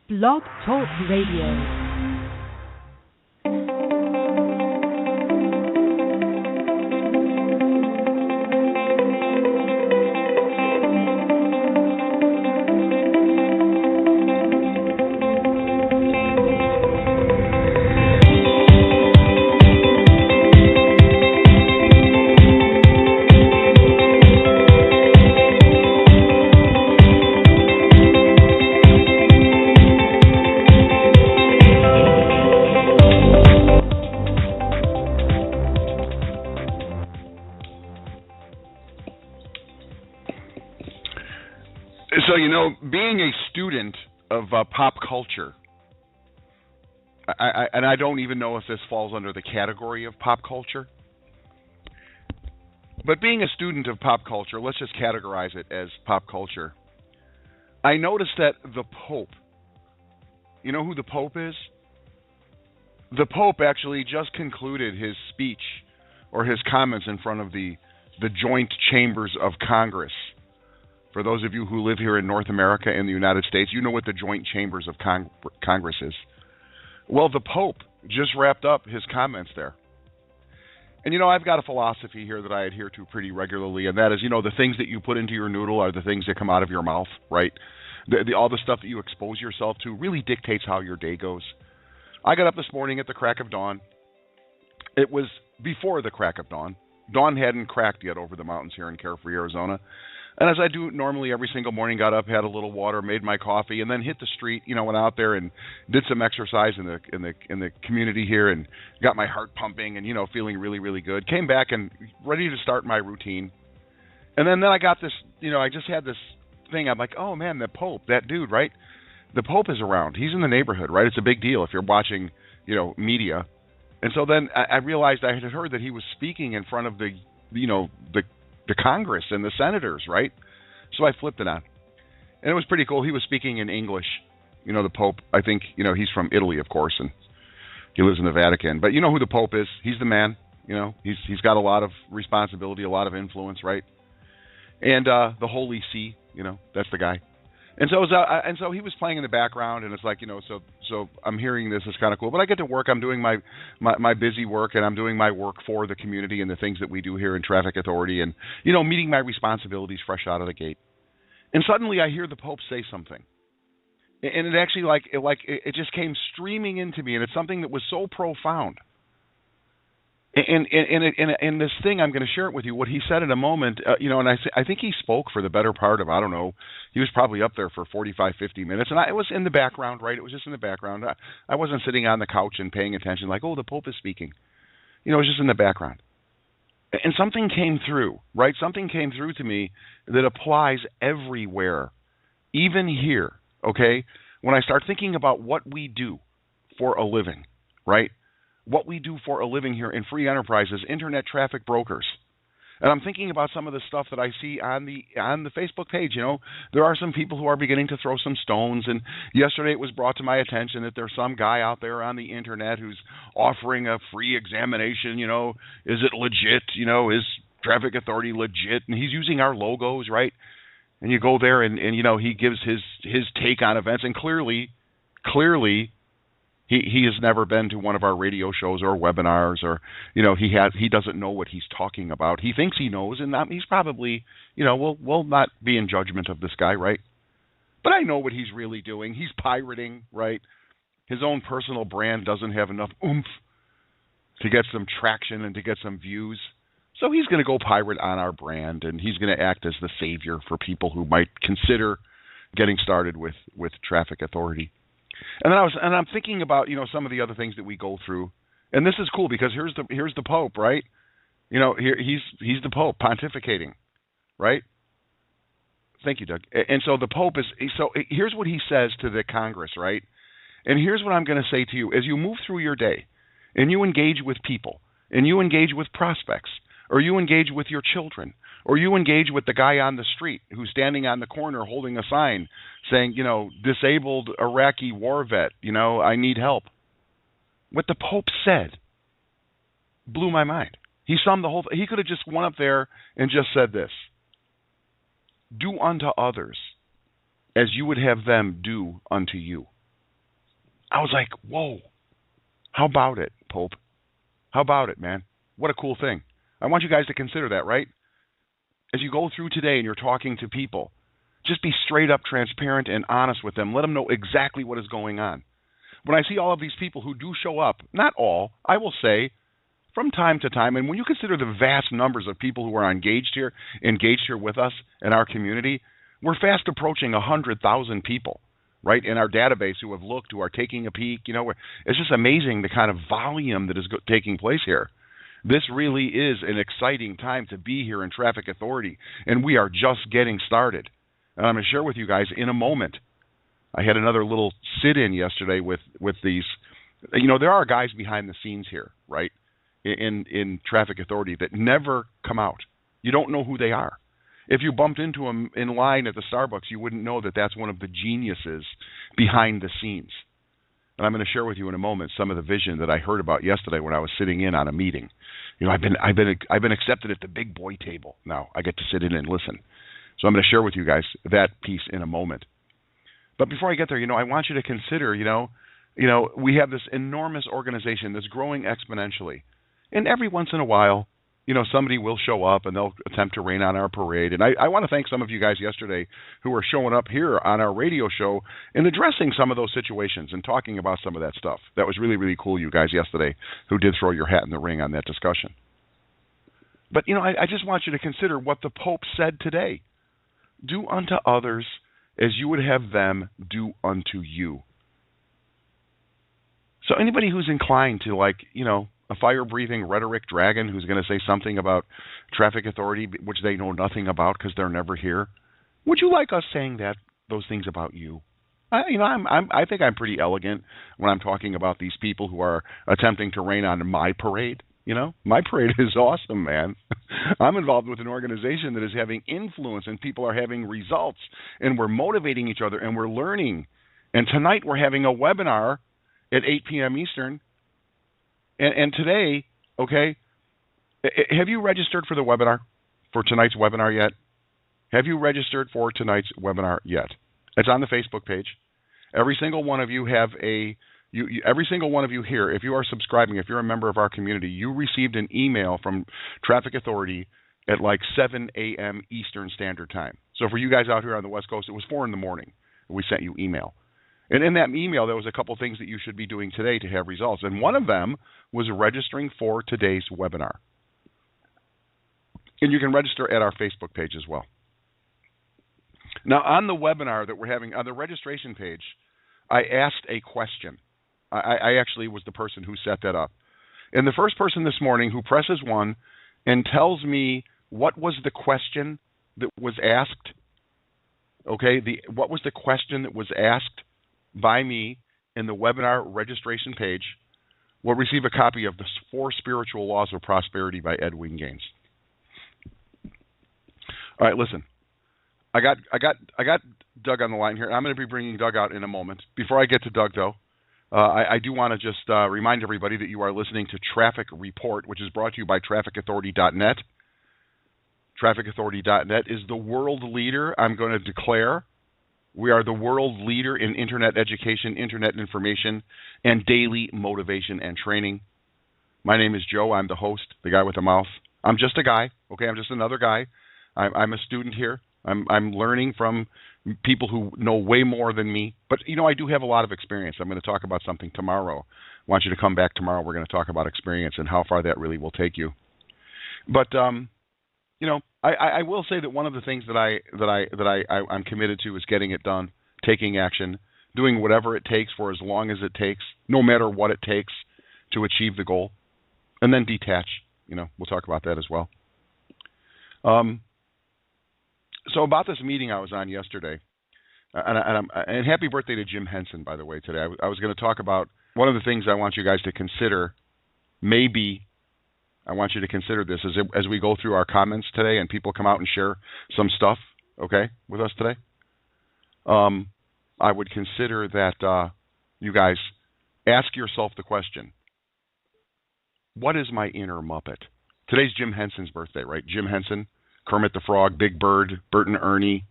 Blog Talk Radio. So, being a student of pop culture, and I don't even know if this falls under the category of pop culture, but being a student of pop culture, let's just categorize it as pop culture, I noticed that the Pope, you know who the Pope is? The Pope actually just concluded his speech or his comments in front of the joint chambers of Congress. For those of you who live here in North America and the United States, you know what the joint chambers of Congress is. Well, the Pope just wrapped up his comments there. And, I've got a philosophy here that I adhere to pretty regularly, and that is, the things that you put into your noodle are the things that come out of your mouth, right? All the stuff that you expose yourself to really dictates how your day goes. I got up this morning at the crack of dawn. It was before the crack of dawn. Dawn hadn't cracked yet over the mountains here in Carefree, Arizona. And as I do normally every single morning, got up, had a little water, made my coffee, and then hit the street. Went out there and did some exercise in the community here, and got my heart pumping, and feeling really, really good. Came back and ready to start my routine, and then I got this. I just had this thing. I'm like, oh man, the Pope, that dude, right? The Pope is around. He's in the neighborhood, right? It's a big deal if you're watching, media. And so then I realized I had heard that he was speaking in front of the Congress and the senators, right? So I flipped it on. And it was pretty cool. He was speaking in English. The Pope, I think, he's from Italy, of course, and he lives in the Vatican. But you know who the Pope is. He's the man. He's got a lot of responsibility, a lot of influence, right? And the Holy See, that's the guy. And so he was playing in the background, and it's like, so I'm hearing this. It's kind of cool. But I get to work. I'm doing my busy work, and I'm doing my work for the community and the things that we do here in Traffic Authority, and meeting my responsibilities fresh out of the gate. And suddenly I hear the Pope say something, and it actually it just came streaming into me, and it's something that was so profound. And this thing, I'm going to share it with you, what he said in a moment, and I think he spoke for the better part of, I don't know, he was probably up there for 45, 50 minutes, and it was in the background, right? It was just in the background. I wasn't sitting on the couch and paying attention like, oh, the Pope is speaking. It was just in the background. And something came through, right? Something came through to me that applies everywhere, even here, okay? When I start thinking about what we do for a living, right? What we do for a living here in free enterprise as internet traffic brokers. And I'm thinking about some of the stuff that I see on the Facebook page. There are some people who are beginning to throw some stones. And yesterday it was brought to my attention that there's some guy out there on the internet who's offering a free examination. Is it legit? Is Traffic Authority legit? And he's using our logos, right? And you go there and he gives his take on events. And clearly, He has never been to one of our radio shows or webinars, or he doesn't know what he's talking about. He thinks he knows, and he's probably we'll not be in judgment of this guy, right? But I know what he's really doing. He's pirating, right? His own personal brand doesn't have enough oomph to get some traction and to get some views, so he's going to go pirate on our brand, and he's going to act as the savior for people who might consider getting started with Traffic Authority. And then I'm thinking about some of the other things that we go through, and this is cool because here's the Pope, right? Here he's the Pope pontificating, right? Thank you, Doug. And so the Pope here's what he says to the Congress, right? And here's what I'm going to say to you as you move through your day, and you engage with people, and you engage with prospects, or you engage with your children, or you engage with the guy on the street who's standing on the corner holding a sign saying, disabled Iraqi war vet, I need help. What the Pope said blew my mind. He summed the whole thing. He could have just went up there and just said this: do unto others as you would have them do unto you. I was like, whoa, how about it, Pope? How about it, man? What a cool thing. I want you guys to consider that, right? As you go through today and you're talking to people, just be straight up transparent and honest with them. Let them know exactly what is going on. When I see all of these people who do show up, not all, I will say, from time to time, and when you consider the vast numbers of people who are engaged here with us in our community, we're fast approaching 100,000 people, right, in our database who have looked, who are taking a peek. It's just amazing the kind of volume that is taking place here. This really is an exciting time to be here in Traffic Authority, and we are just getting started. And I'm going to share with you guys in a moment. I had another little sit-in yesterday with these. There are guys behind the scenes here, right, in Traffic Authority that never come out. You don't know who they are. If you bumped into them in line at the Starbucks, you wouldn't know that that's one of the geniuses behind the scenes. And I'm going to share with you in a moment some of the vision that I heard about yesterday when I was sitting in on a meeting. I've been accepted at the big boy table. Now I get to sit in and listen. So I'm going to share with you guys that piece in a moment. But before I get there, I want you to consider, we have this enormous organization that's growing exponentially. And every once in a while, somebody will show up and they'll attempt to rain on our parade. And I want to thank some of you guys yesterday who are showing up here on our radio show and addressing some of those situations and talking about some of that stuff. That was really, really cool, you guys yesterday who did throw your hat in the ring on that discussion. But, I just want you to consider what the Pope said today. Do unto others as you would have them do unto you. So anybody who's inclined to, a fire-breathing rhetoric dragon who's going to say something about Traffic Authority, which they know nothing about because they're never here, would you like us saying those things about you? I think I'm pretty elegant when I'm talking about these people who are attempting to rain on my parade. My parade is awesome, man. I'm involved with an organization that is having influence and people are having results and we're motivating each other and we're learning. And tonight we're having a webinar at 8 p.m. Eastern. And today, okay, have you registered for the webinar, for tonight's webinar yet? Have you registered for tonight's webinar yet? It's on the Facebook page. Every single one of you every single one of you here, if you are subscribing, if you're a member of our community, you received an email from Traffic Authority at 7 a.m. Eastern Standard Time. So for you guys out here on the West Coast, it was 4 in the morning. We sent you email. And in that email, there was a couple things that you should be doing today to have results. And one of them was registering for today's webinar. And you can register at our Facebook page as well. Now, on the webinar that we're having, on the registration page, I asked a question. I actually was the person who set that up. And the first person this morning who presses 1 and tells me what was the question that was asked, okay, what was the question that was asked by me in the webinar registration page, will receive a copy of the 4 Spiritual Laws of Prosperity by Edwin Gaines. All right, listen. I got Doug on the line here. I'm going to be bringing Doug out in a moment. Before I get to Doug, though, I do want to just remind everybody that you are listening to Traffic Report, which is brought to you by TrafficAuthority.net. TrafficAuthority.net is the world leader. I'm going to declare we are the world leader in Internet education, Internet information, and daily motivation and training. My name is Joe. I'm the host, the guy with the mouth. I'm just a guy, okay? I'm just another guy. I'm a student here. I'm learning from people who know way more than me. But, I do have a lot of experience. I'm going to talk about something tomorrow. I want you to come back tomorrow. We're going to talk about experience and how far that really will take you. But, I will say that one of the things that I'm committed to is getting it done, taking action, doing whatever it takes for as long as it takes, no matter what it takes to achieve the goal, and then detach. We'll talk about that as well. So about this meeting I was on yesterday, and happy birthday to Jim Henson, by the way, today. I was going to talk about one of the things I want you guys to consider. Maybe I want you to consider this as we go through our comments today and people come out and share some stuff, okay, with us today. I would consider that you guys ask yourself the question, what is my inner Muppet? Today's Jim Henson's birthday, right? Jim Henson. Kermit the Frog, Big Bird, Bert and Ernie,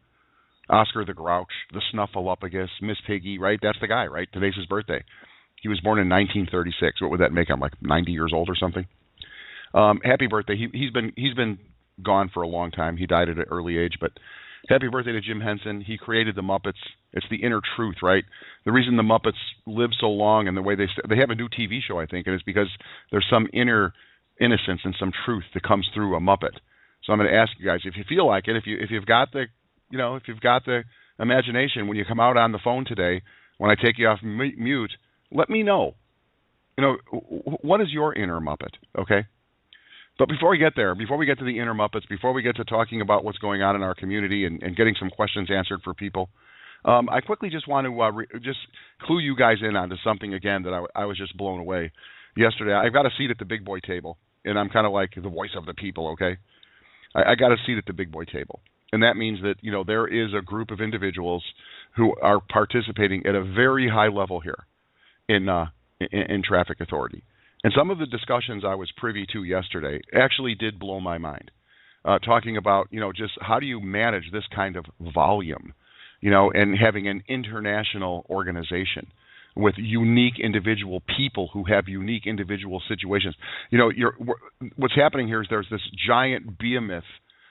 Oscar the Grouch, the Snuffleupagus, Miss Piggy, right? That's the guy, right? Today's his birthday. He was born in 1936. What would that make him, like 90 years old or something? Happy birthday. He's been gone for a long time. He died at an early age, but happy birthday to Jim Henson. He created the Muppets. It's the inner truth, right? The reason the Muppets live so long and the way they have a new TV show, I think, and it's because there's some inner innocence and some truth that comes through a Muppet. So I'm going to ask you guys, if you feel like it, if you've got the imagination, when you come out on the phone today, when I take you off mute, let me know. What is your inner Muppet? Okay. But before we get there, before we get to the inner Muppets, before we get to talking about what's going on in our community and getting some questions answered for people, I quickly just want to just clue you guys in onto something again that I was just blown away yesterday. I've got a seat at the big boy table, and I'm kind of like the voice of the people, okay? I got a seat at the big boy table, and that means that there is a group of individuals who are participating at a very high level here in traffic authority. And some of the discussions I was privy to yesterday actually did blow my mind, talking about, just how do you manage this kind of volume, and having an international organization with unique individual people who have unique individual situations. What's happening here is there's this giant behemoth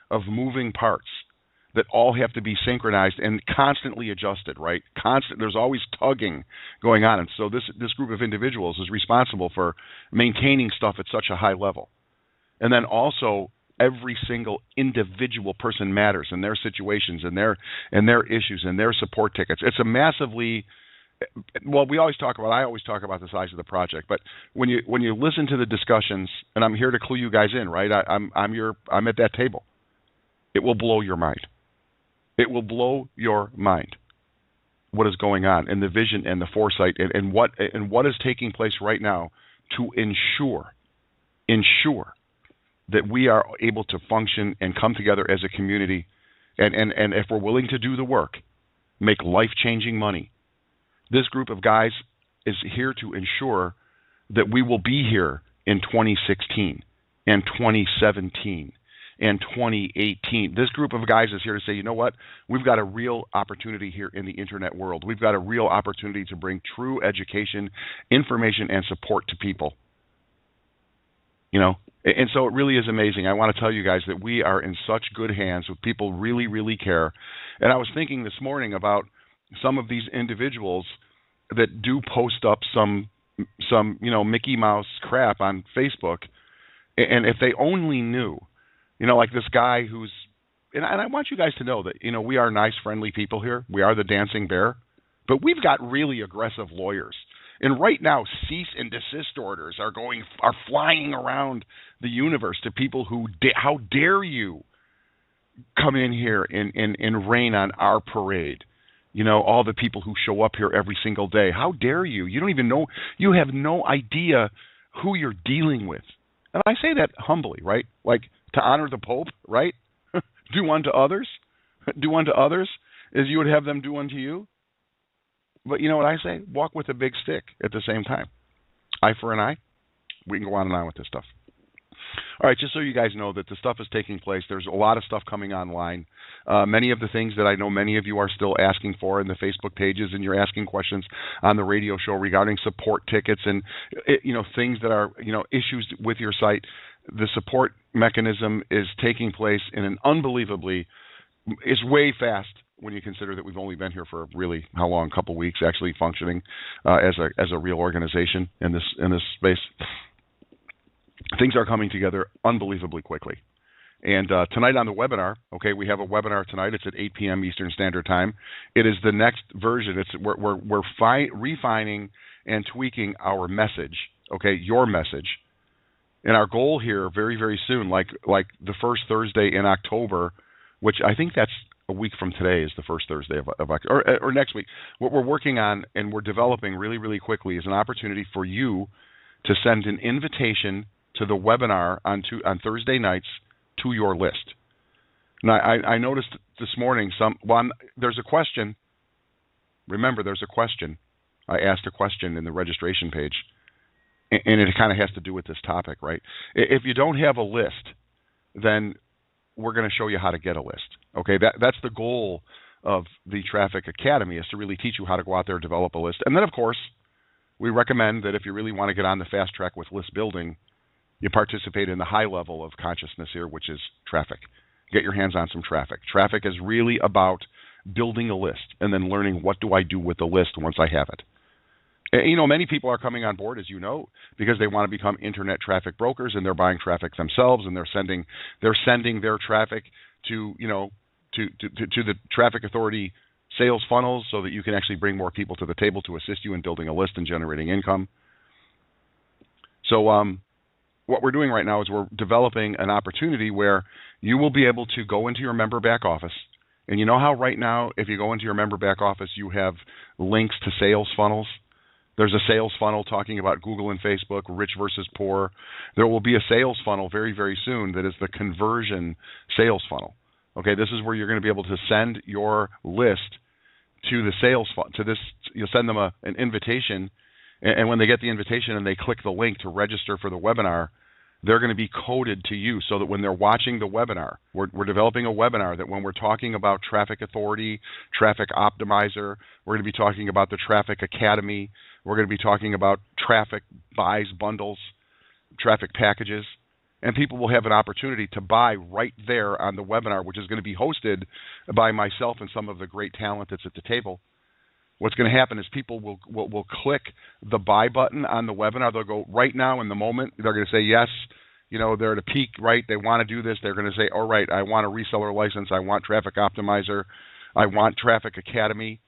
of moving parts that all have to be synchronized and constantly adjusted, right? There's always tugging going on. And so this group of individuals is responsible for maintaining stuff at such a high level. And then also every single individual person matters in their situations and their issues and their support tickets. It's a massively, well, I always talk about the size of the project, but when you listen to the discussions, and I'm here to clue you guys in, right? I'm at that table. It will blow your mind. It will blow your mind what is going on and the vision and the foresight and what is taking place right now to ensure that we are able to function and come together as a community and if we're willing to do the work, make life-changing money. This group of guys is here to ensure that we will be here in 2016 and 2017 and 2018. This group of guys is here to say, you know what? We've got a real opportunity here in the internet world. We've got a real opportunity to bring true education, information, and support to people. And so it really is amazing. I want to tell you guys that we are in such good hands with people really, really care. And I was thinking this morning about some of these individuals that do post up some Mickey Mouse crap on Facebook, and if they only knew, like this guy who's, and I want you guys to know that, we are nice, friendly people here. We are the Dancing Bear, but we've got really aggressive lawyers. And right now, cease and desist orders are flying around the universe to people who, how dare you come in here and rain on our parade? All the people who show up here every single day. How dare you? You don't even know, you have no idea who you're dealing with. And I say that humbly, right? Like, to honor the Pope, right? Do unto others as you would have them do unto you. But you know what I say? Walk with a big stick at the same time. Eye for an eye. We can go on and on with this stuff. All right, just so you guys know that the stuff is taking place. There's a lot of stuff coming online. Many of the things that I know many of you are still asking for in the Facebook pages, and you're asking questions on the radio show regarding support tickets and things that are issues with your site. The support mechanism is taking place in an unbelievably, it's way fast when you consider that we've only been here for really how long? A couple weeks actually functioning as a real organization in this space. Things are coming together unbelievably quickly. And tonight on the webinar, okay, we have a webinar tonight. It's at 8 p.m. Eastern Standard Time. It is the next version. We're refining and tweaking our message, okay, your message. And our goal here very, very soon, like the first Thursday in October, which I think that's a week from today is the first Thursday of October, or next week. What we're working on and we're developing really, really quickly is an opportunity for you to send an invitation to the webinar on Thursday nights to your list. Now, I noticed this morning there's a question. Remember, there's a question. I asked a question in the registration page, and it kind of has to do with this topic, right? If you don't have a list, then we're going to show you how to get a list. Okay, that's the goal of the Traffic Academy, is to really teach you how to go out there and develop a list. And then, of course, we recommend that if you really want to get on the fast track with list building, you participate in the high level of consciousness here, which is traffic. Get your hands on some traffic. Traffic is really about building a list and then learning what do I do with the list once I have it. And, many people are coming on board, as you know, because they want to become internet traffic brokers, and they're buying traffic themselves, and they're sending their traffic to the traffic authority sales funnels so that you can actually bring more people to the table to assist you in building a list and generating income. So what we're doing right now is we're developing an opportunity where you will be able to go into your member back office. And you know how right now, if you go into your member back office, you have links to sales funnels? There's a sales funnel talking about Google and Facebook, rich versus poor. There will be a sales funnel very, very soon that is the conversion sales funnel. Okay, this is where you're going to be able to send your list to the sales to this. You'll send them an invitation, and when they get the invitation and they click the link to register for the webinar, they're going to be coded to you so that when they're watching the webinar, we're developing a webinar that when we're talking about Traffic Authority, Traffic Optimizer, we're going to be talking about the Traffic Academy, we're going to be talking about traffic buys, bundles, traffic packages, and people will have an opportunity to buy right there on the webinar, which is going to be hosted by myself and some of the great talent that's at the table. What's going to happen is people will click the buy button on the webinar. They'll go right now in the moment. They're going to say yes. They're at a peak, right? They want to do this. They're going to say, all right, I want a reseller license. I want Traffic Optimizer. I want Traffic Academy.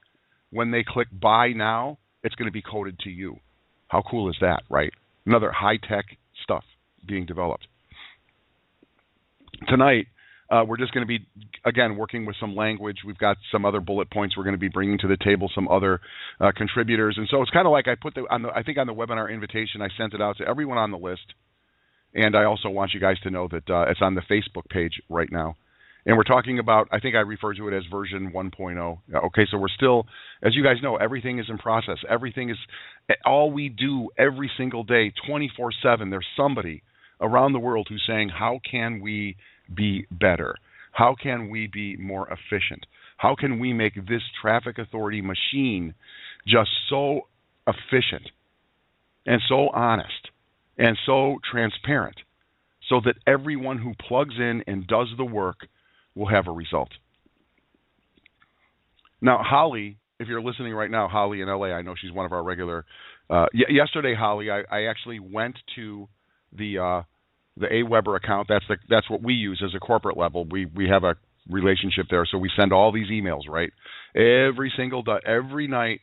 When they click buy now, it's going to be coded to you. How cool is that, right? Another high-tech stuff being developed. Tonight, we're just going to be, again, working with some language. We've got some other bullet points we're going to be bringing to the table, some other contributors. And so it's kind of like I put I think on the webinar invitation, I sent it out to everyone on the list. And I also want you guys to know that it's on the Facebook page right now. And we're talking about, I think I refer to it as version 1.0. Okay, so we're still, as you guys know, everything is in process. Everything is, all we do every single day, 24/7, there's somebody around the world who's saying, how can we be better? How can we be more efficient? How can we make this traffic authority machine just so efficient and so honest and so transparent so that everyone who plugs in and does the work will have a result? Now, Holly, if you're listening right now, Holly in LA, I know she's one of our regular. Yesterday, Holly, I actually went to the AWeber account. That's what we use as a corporate level. We have a relationship there, so we send all these emails, right? Every night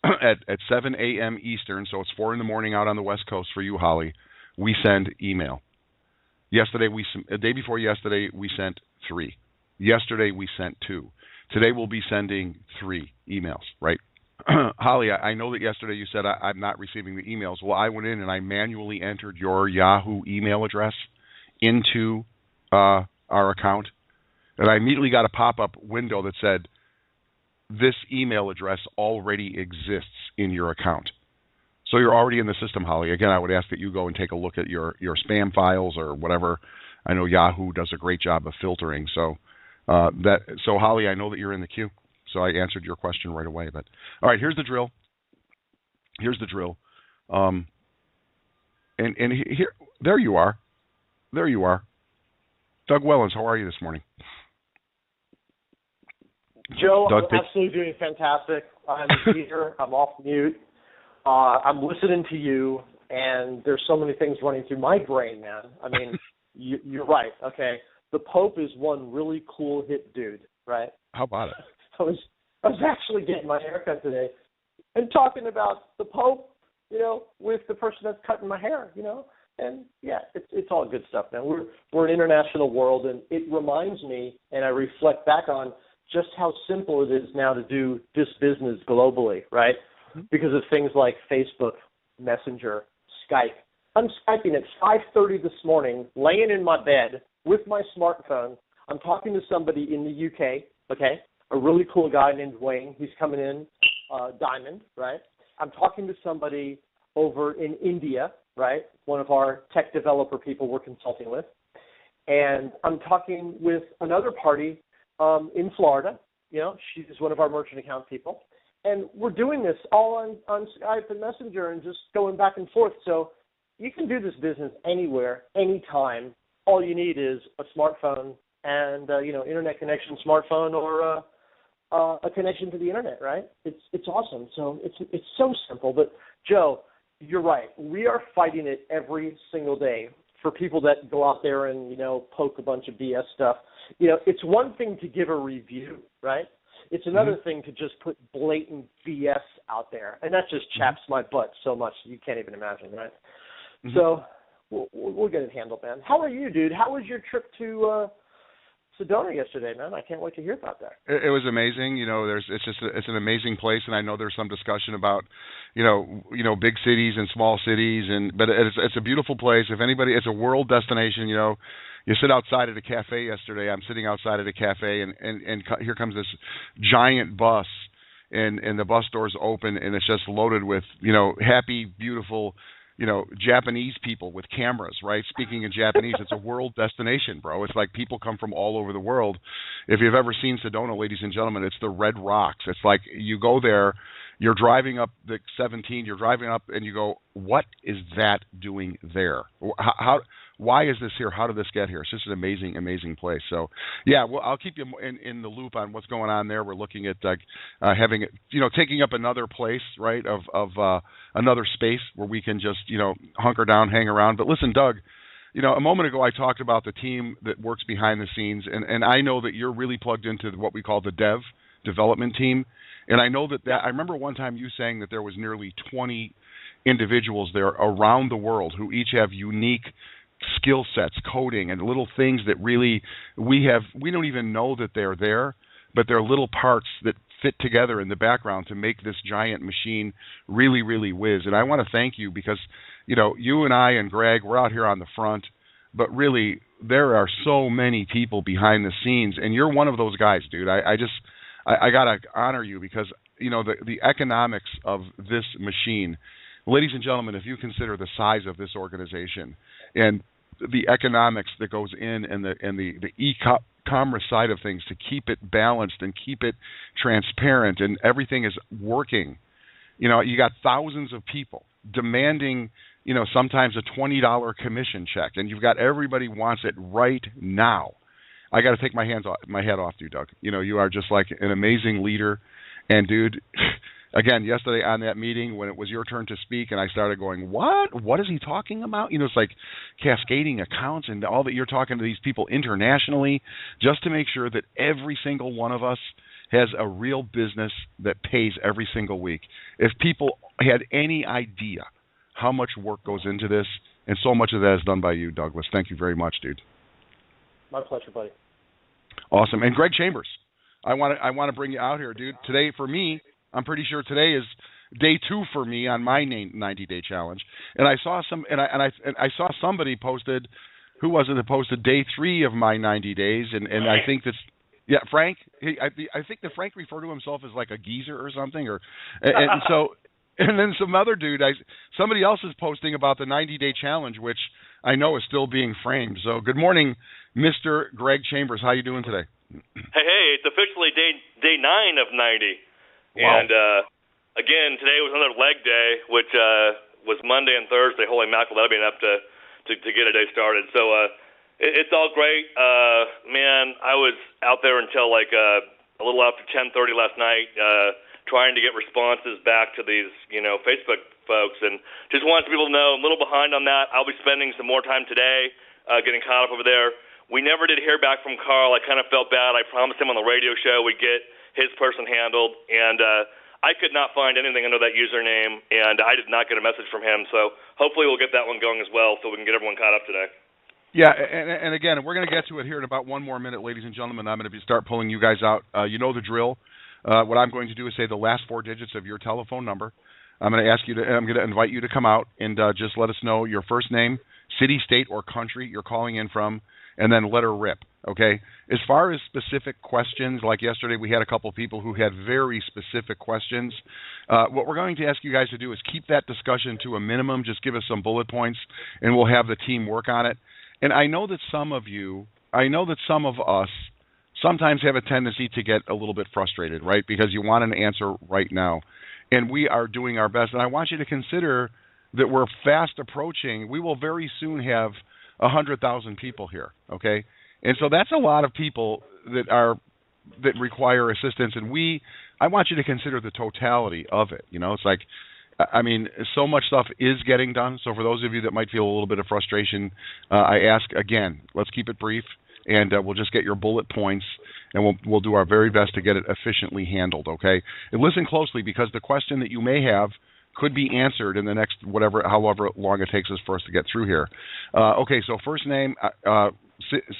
at 7 a.m. Eastern, so it's 4 in the morning out on the West Coast for you, Holly, we send email. Yesterday, the day before yesterday, we sent 3. Yesterday, we sent 2. Today, we'll be sending 3 emails, right? Holly, I know that yesterday you said I'm not receiving the emails. Well, I went in and I manually entered your Yahoo email address into our account, and I immediately got a pop-up window that said, this email address already exists in your account. So you're already in the system, Holly. Again, I would ask that you go and take a look at your spam files or whatever. I know Yahoo does a great job of filtering. So, Holly, I know that you're in the queue. So I answered your question right away. But all right, here's the drill. And here, there you are. Doug Wellens, how are you this morning? Joe, I'm absolutely doing fantastic. I'm here. I'm off mute. I'm listening to you, and there's so many things running through my brain, man. I mean, you're right. Okay, the Pope is one really cool hip dude, right? How about it? I was actually getting my haircut today and talking about the Pope, with the person that's cutting my hair, and yeah, it's all good stuff, man. We're an international world, and it reminds me, and I reflect back on just how simple it is now to do this business globally, right? Mm-hmm. Because of things like Facebook, Messenger, Skype. I'm Skyping at 5:30 this morning, laying in my bed with my smartphone. I'm talking to somebody in the UK, okay? A really cool guy named Wayne. He's coming in, Diamond, right? I'm talking to somebody over in India, right? One of our tech developer people we're consulting with. And I'm talking with another party in Florida. She's one of our merchant account people. And we're doing this all on Skype and Messenger and just going back and forth. So you can do this business anywhere, anytime. All you need is a smartphone and internet connection, smartphone, or a connection to the internet. Right? It's awesome. So it's so simple. But Joe, you're right. We are fighting it every single day for people that go out there and poke a bunch of BS stuff. It's one thing to give a review, right? It's another thing to just put blatant BS out there, and that just chaps my butt so much you can't even imagine, right? So we'll get it handled, man. How are you, dude? How was your trip to Sedona yesterday, man? I can't wait to hear about that. It was amazing. It's an amazing place, and I know there's some discussion about big cities and small cities, but it's a beautiful place. If anybody, it's a world destination. You sit outside at a cafe yesterday. I'm sitting outside at a cafe, and here comes this giant bus, and the bus doors open, and it's just loaded with happy, beautiful, Japanese people with cameras, right? Speaking in Japanese. It's a world destination, bro. It's like people come from all over the world. If you've ever seen Sedona, ladies and gentlemen, it's the Red Rocks. It's like you go there, you're driving up the 17, you're driving up, and you go, what is that doing there? Why is this here? How did this get here? It's just an amazing, amazing place. So, yeah, well, I'll keep you in the loop on what's going on there. We're looking at having it, taking up another place, right, of another space where we can just, hunker down, hang around. But listen, Doug, a moment ago I talked about the team that works behind the scenes, and I know that you're really plugged into what we call the development team. And I know that I remember one time you saying that there was nearly 20 individuals there around the world who each have unique skill sets, coding, and little things that really we don't even know that they're there, but they're little parts that fit together in the background to make this giant machine really, really whiz. And I want to thank you because, you and I and Greg, we're out here on the front, but really there are so many people behind the scenes, and you're one of those guys, dude. I got to honor you because, the economics of this machine, ladies and gentlemen, if you consider the size of this organization and the economics that goes in and the e-commerce side of things to keep it balanced and keep it transparent and everything is working, you got thousands of people demanding, sometimes a $20 commission check, and you've got everybody wants it right now. I got to take my head off you, Doug. You are just like an amazing leader. And, dude, again, yesterday on that meeting when it was your turn to speak and I started going, what is he talking about? It's like cascading accounts and all that you're talking to these people internationally just to make sure that every single one of us has a real business that pays every single week. If people had any idea how much work goes into this, and so much of that is done by you, Douglas. Thank you very much, dude. My pleasure, buddy. Awesome. And Greg Chambers, I want to bring you out here, dude. Today, for me, I'm pretty sure today is day 2 for me on my 90-day challenge. And I saw I saw somebody posted, who was it that posted day 3 of my 90 days? And I think that's, yeah, Frank. I think that Frank referred to himself as like a geezer or something. And then some other dude, somebody else is posting about the 90-day challenge, which I know is still being framed. So good morning, Mr. Greg Chambers. How you doing today? Hey, it's officially day 9 of 90. Wow. And again, today was another leg day, which was Monday and Thursday. Holy mackerel, that'll be enough to get a day started. So it's all great. Man, I was out there until like a little after 10:30 last night, trying to get responses back to these, Facebook folks, and just wanted people to know I'm a little behind on that. I'll be spending some more time today getting caught up over there. We never did hear back from Carl. I kind of felt bad. I promised him on the radio show we'd get his person handled, and I could not find anything under that username, and I did not get a message from him. So hopefully we'll get that one going as well so we can get everyone caught up today. Yeah, and again, we're going to get to it here in about one more minute, ladies and gentlemen. I'm going to start pulling you guys out. You know the drill. What I'm going to do is say the last 4 digits of your telephone number. I'm going to invite you to come out and just let us know your first name, city, state, or country you're calling in from, and then let her rip, okay? As far as specific questions, like yesterday we had a couple people who had very specific questions. What we're going to ask you guys to do is keep that discussion to a minimum. Just give us some bullet points, and we'll have the team work on it. And I know that some of us sometimes have a tendency to get a little bit frustrated, right? Because you want an answer right now. And we are doing our best. And I want you to consider that we're fast approaching. We will very soon have 100,000 people here, okay? And so that's a lot of people that require assistance. And I want you to consider the totality of it. You know, it's like, I mean, so much stuff is getting done. So for those of you that might feel a little bit of frustration, I ask again, let's keep it brief. And we'll just get your bullet points, and we'll do our very best to get it efficiently handled, okay? And listen closely, because the question that you may have could be answered in the next however long it takes us for us to get through here. Okay, so first name,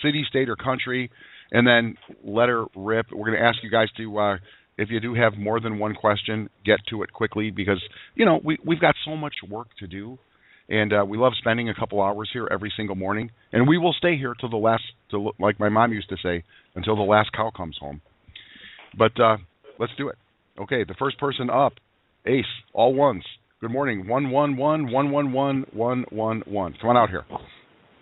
city, state, or country, and then letter rip. We're going to ask you guys to, if you do have more than one question, get to it quickly, because, you know, we've got so much work to do. And we love spending a couple hours here every single morning. And we will stay here till the last, like my mom used to say, until the last cow comes home. But let's do it. Okay, the first person up, Ace, all ones. Good morning. 111 111 111. Come on out here.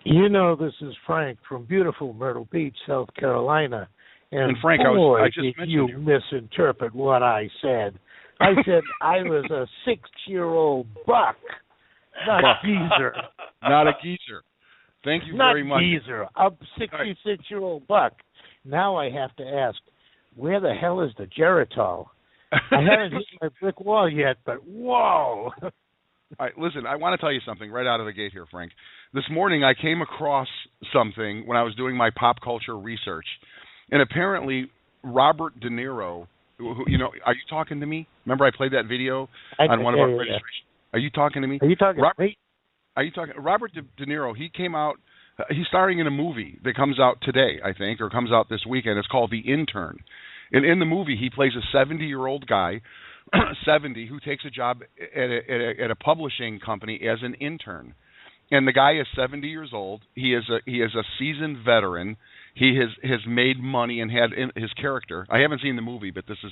You know, this is Frank from beautiful Myrtle Beach, South Carolina. And Frank, I just mentioned you misinterpret what I said. I said I was a 6-year-old buck. Not geezer. Not a geezer. Thank you very much. Not geezer. A 66-year-old buck. Now I have to ask, where the hell is the Geritol? I haven't hit my brick wall yet, but whoa. All right, listen, I want to tell you something right out of the gate here, Frank. This morning I came across something when I was doing my pop culture research, and apparently Robert De Niro, who, you know, are you talking to me? Remember I played that video on one of our registrations? Are you talking to me? Are you talking to me? Are you talking? Robert De Niro, he came out, he's starring in a movie that comes out today, I think, or comes out this weekend. It's called The Intern. And in the movie, he plays a 70-year-old guy, 70, who takes a job at a publishing company as an intern. And the guy is 70 years old. He is a seasoned veteran. He has made money and had his character. I haven't seen the movie, but this is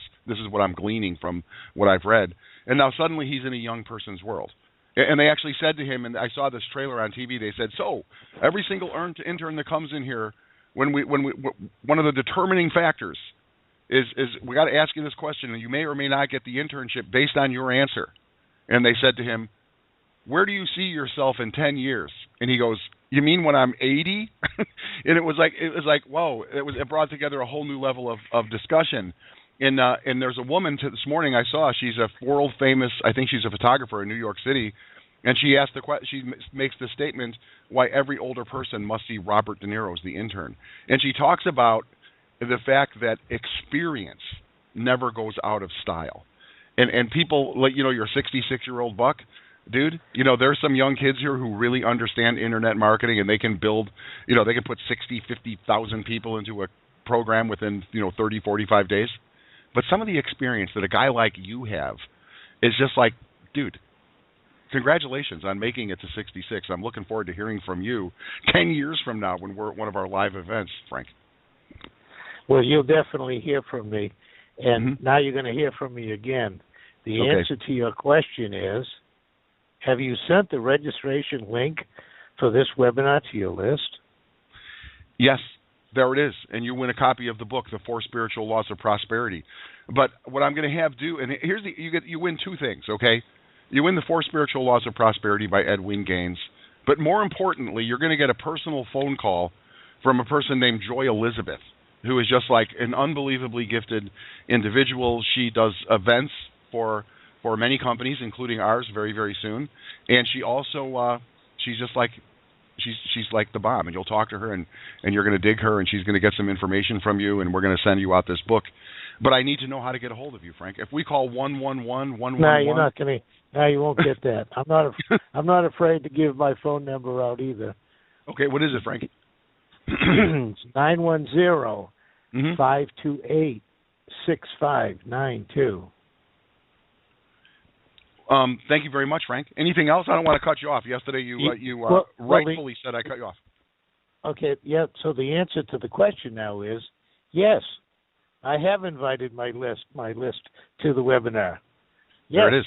what I'm gleaning from what I've read. And now suddenly he's in a young person's world. And they actually said to him, and I saw this trailer on TV. They said, so every single intern that comes in here, when we one of the determining factors is we got to ask you this question, and you may or may not get the internship based on your answer. And they said to him, where do you see yourself in 10 years? And he goes, you mean when I'm 80? And it was like, whoa! It brought together a whole new level of discussion. And there's a woman this morning I saw. She's a world famous. I think she's a photographer in New York City, and she asked she makes the statement why every older person must see Robert De Niro as The Intern, and she talks about the fact that experience never goes out of style, and people like your 66-year-old buck. Dude, there's some young kids here who really understand internet marketing, and they can build, they can put 60, 50,000 people into a program within, 30, 45 days. But some of the experience that a guy like you have is just like, dude, congratulations on making it to 66. I'm looking forward to hearing from you 10 years from now when we're at one of our live events, Frank. Well, you'll definitely hear from me. And now you're going to hear from me again. The answer to your question is, have you sent the registration link for this webinar to your list? Yes, there it is. And you win a copy of the book, The 4 Spiritual Laws of Prosperity. But what I'm going to have do, and here's you win 2 things, okay? You win The 4 Spiritual Laws of Prosperity by Edwin Gaines. But more importantly, you're going to get a personal phone call from a person named Joy Elizabeth, who is just like an unbelievably gifted individual. She does events for many companies, including ours, very, very soon. And she also, she's just like, she's like the bomb. And you'll talk to her, and you're going to dig her, and she's going to get some information from you, and we're going to send you out this book. But I need to know how to get a hold of you, Frank. If we call 111-111. No, you're not going to. No, you won't get that. I'm not afraid to give my phone number out either. Okay, what is it, Frank? It's 910-528-6592. Thank you very much, Frank. Anything else? I don't want to cut you off. Yesterday you rightfully said I cut you off. Okay, yeah, so the answer to the question now is yes. I have invited my list to the webinar. Yes. There it is.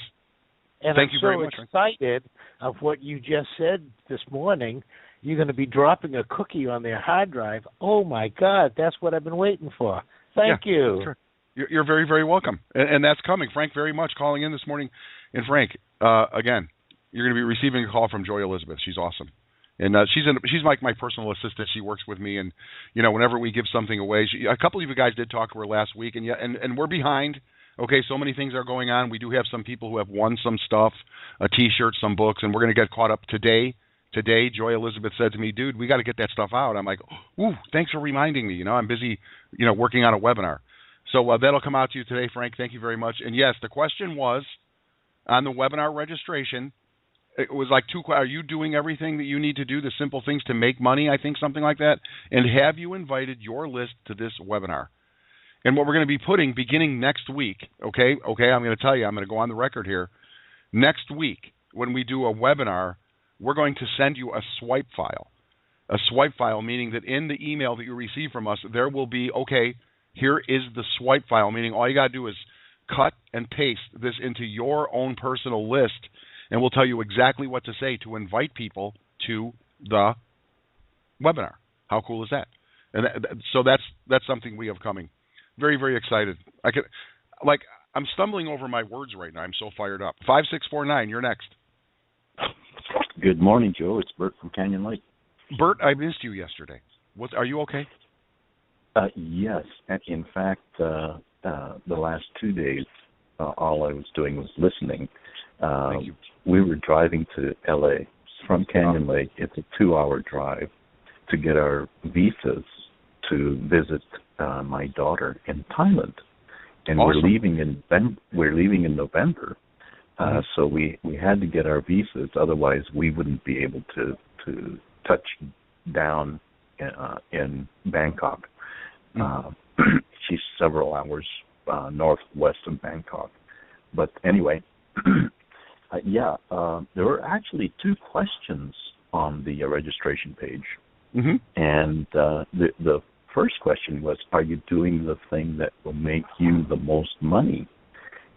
And Thank I'm you very much, excited of what you just said this morning, you're going to be dropping a cookie on their hard drive. Oh, my God, that's what I've been waiting for. Thank you. Sure. You're very, very welcome. And that's coming. Frank very much calling in this morning. And Frank, again, you're going to be receiving a call from Joy Elizabeth. She's awesome. And she's like my personal assistant. She works with me. And, whenever we give something away, a couple of you guys did talk to her last week. And we're behind. Okay, so many things are going on. We do have some people who have won some stuff, a T-shirt, some books, and we're going to get caught up today. Today, Joy Elizabeth said to me, dude, we got to get that stuff out. I'm like, ooh, thanks for reminding me. I'm busy, working on a webinar. So that'll come out to you today, Frank. Thank you very much. And yes, the question was on the webinar registration. It was like are you doing everything that you need to do, the simple things to make money, I think, something like that? And have you invited your list to this webinar? And what we're going to be putting beginning next week, okay, I'm going to tell you, I'm going to go on the record here. Next week, when we do a webinar, we're going to send you a swipe file. A swipe file meaning that in the email that you receive from us, there will be, okay, here is the swipe file, meaning all you got to do is cut and paste this into your own personal list, and we'll tell you exactly what to say to invite people to the webinar. How cool is that? And so that's something we have coming. Very, very excited. I'm stumbling over my words right now. I'm so fired up. 5649, you're next. Good morning, Joe. It's Bert from Canyon Lake. Bert, I missed you yesterday. Are you okay? Yes. In fact, the last 2 days, all I was doing was listening. Thank you. We were driving to L.A. from Canyon Lake. It's a 2-hour drive to get our visas to visit my daughter in Thailand, and awesome. we're leaving in November. So we had to get our visas, otherwise we wouldn't be able to touch down in Bangkok. She's several hours northwest of Bangkok. But anyway, there were actually 2 questions on the registration page. Mm-hmm. And the first question was, are you doing the thing that will make you the most money?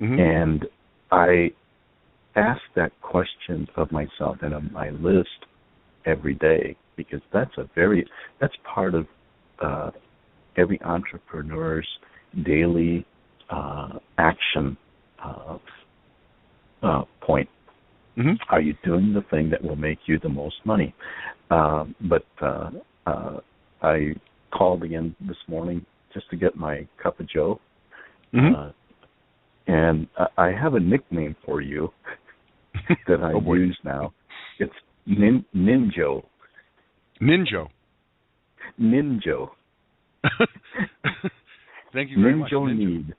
Mm-hmm. And I ask that question of myself and of my list every day, because that's part of every entrepreneur's daily action point. Mm-hmm. Are you doing the thing that will make you the most money? But I called again this morning just to get my cup of joe. Mm-hmm. And I have a nickname for you that I use now. It's Ninjo. Ninjo. Thank you very much. Ninjo.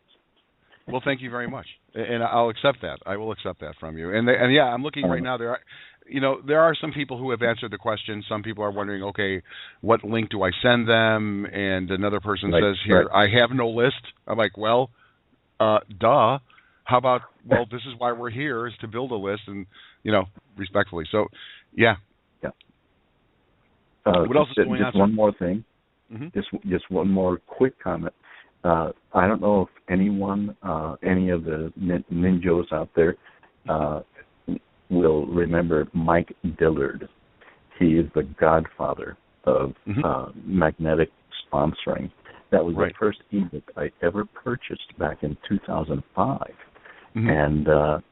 Well, thank you very much, and I'll accept that. I will accept that from you. And yeah, I'm looking right now. There are some people who have answered the question. Some people are wondering, okay, what link do I send them? And another person says here, I have no list. I'm like, well, duh. How about, well, this is why we're here, is to build a list, and respectfully. So, yeah. What else is going on? Just one more thing. Mm-hmm. Just one more quick comment. I don't know if anyone, any of the ninjas out there, will remember Mike Dillard. He is the godfather of magnetic sponsoring. That was the first ebook I ever purchased back in 2005. Mm-hmm. And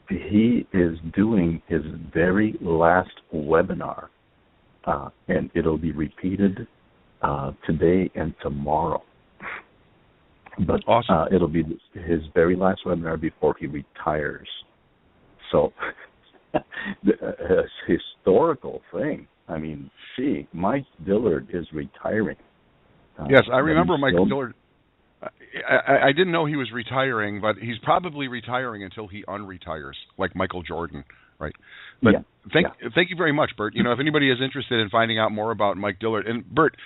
he is doing his very last webinar, and it'll be repeated today and tomorrow. But awesome. It'll be his very last webinar before he retires. So, a historical thing. I mean, Mike Dillard is retiring. Yes, I remember Mike Dillard. I didn't know he was retiring, but he's probably retiring until he unretires, like Michael Jordan, right? But thank you very much, Bert. If anybody is interested in finding out more about Mike Dillard, and Bert,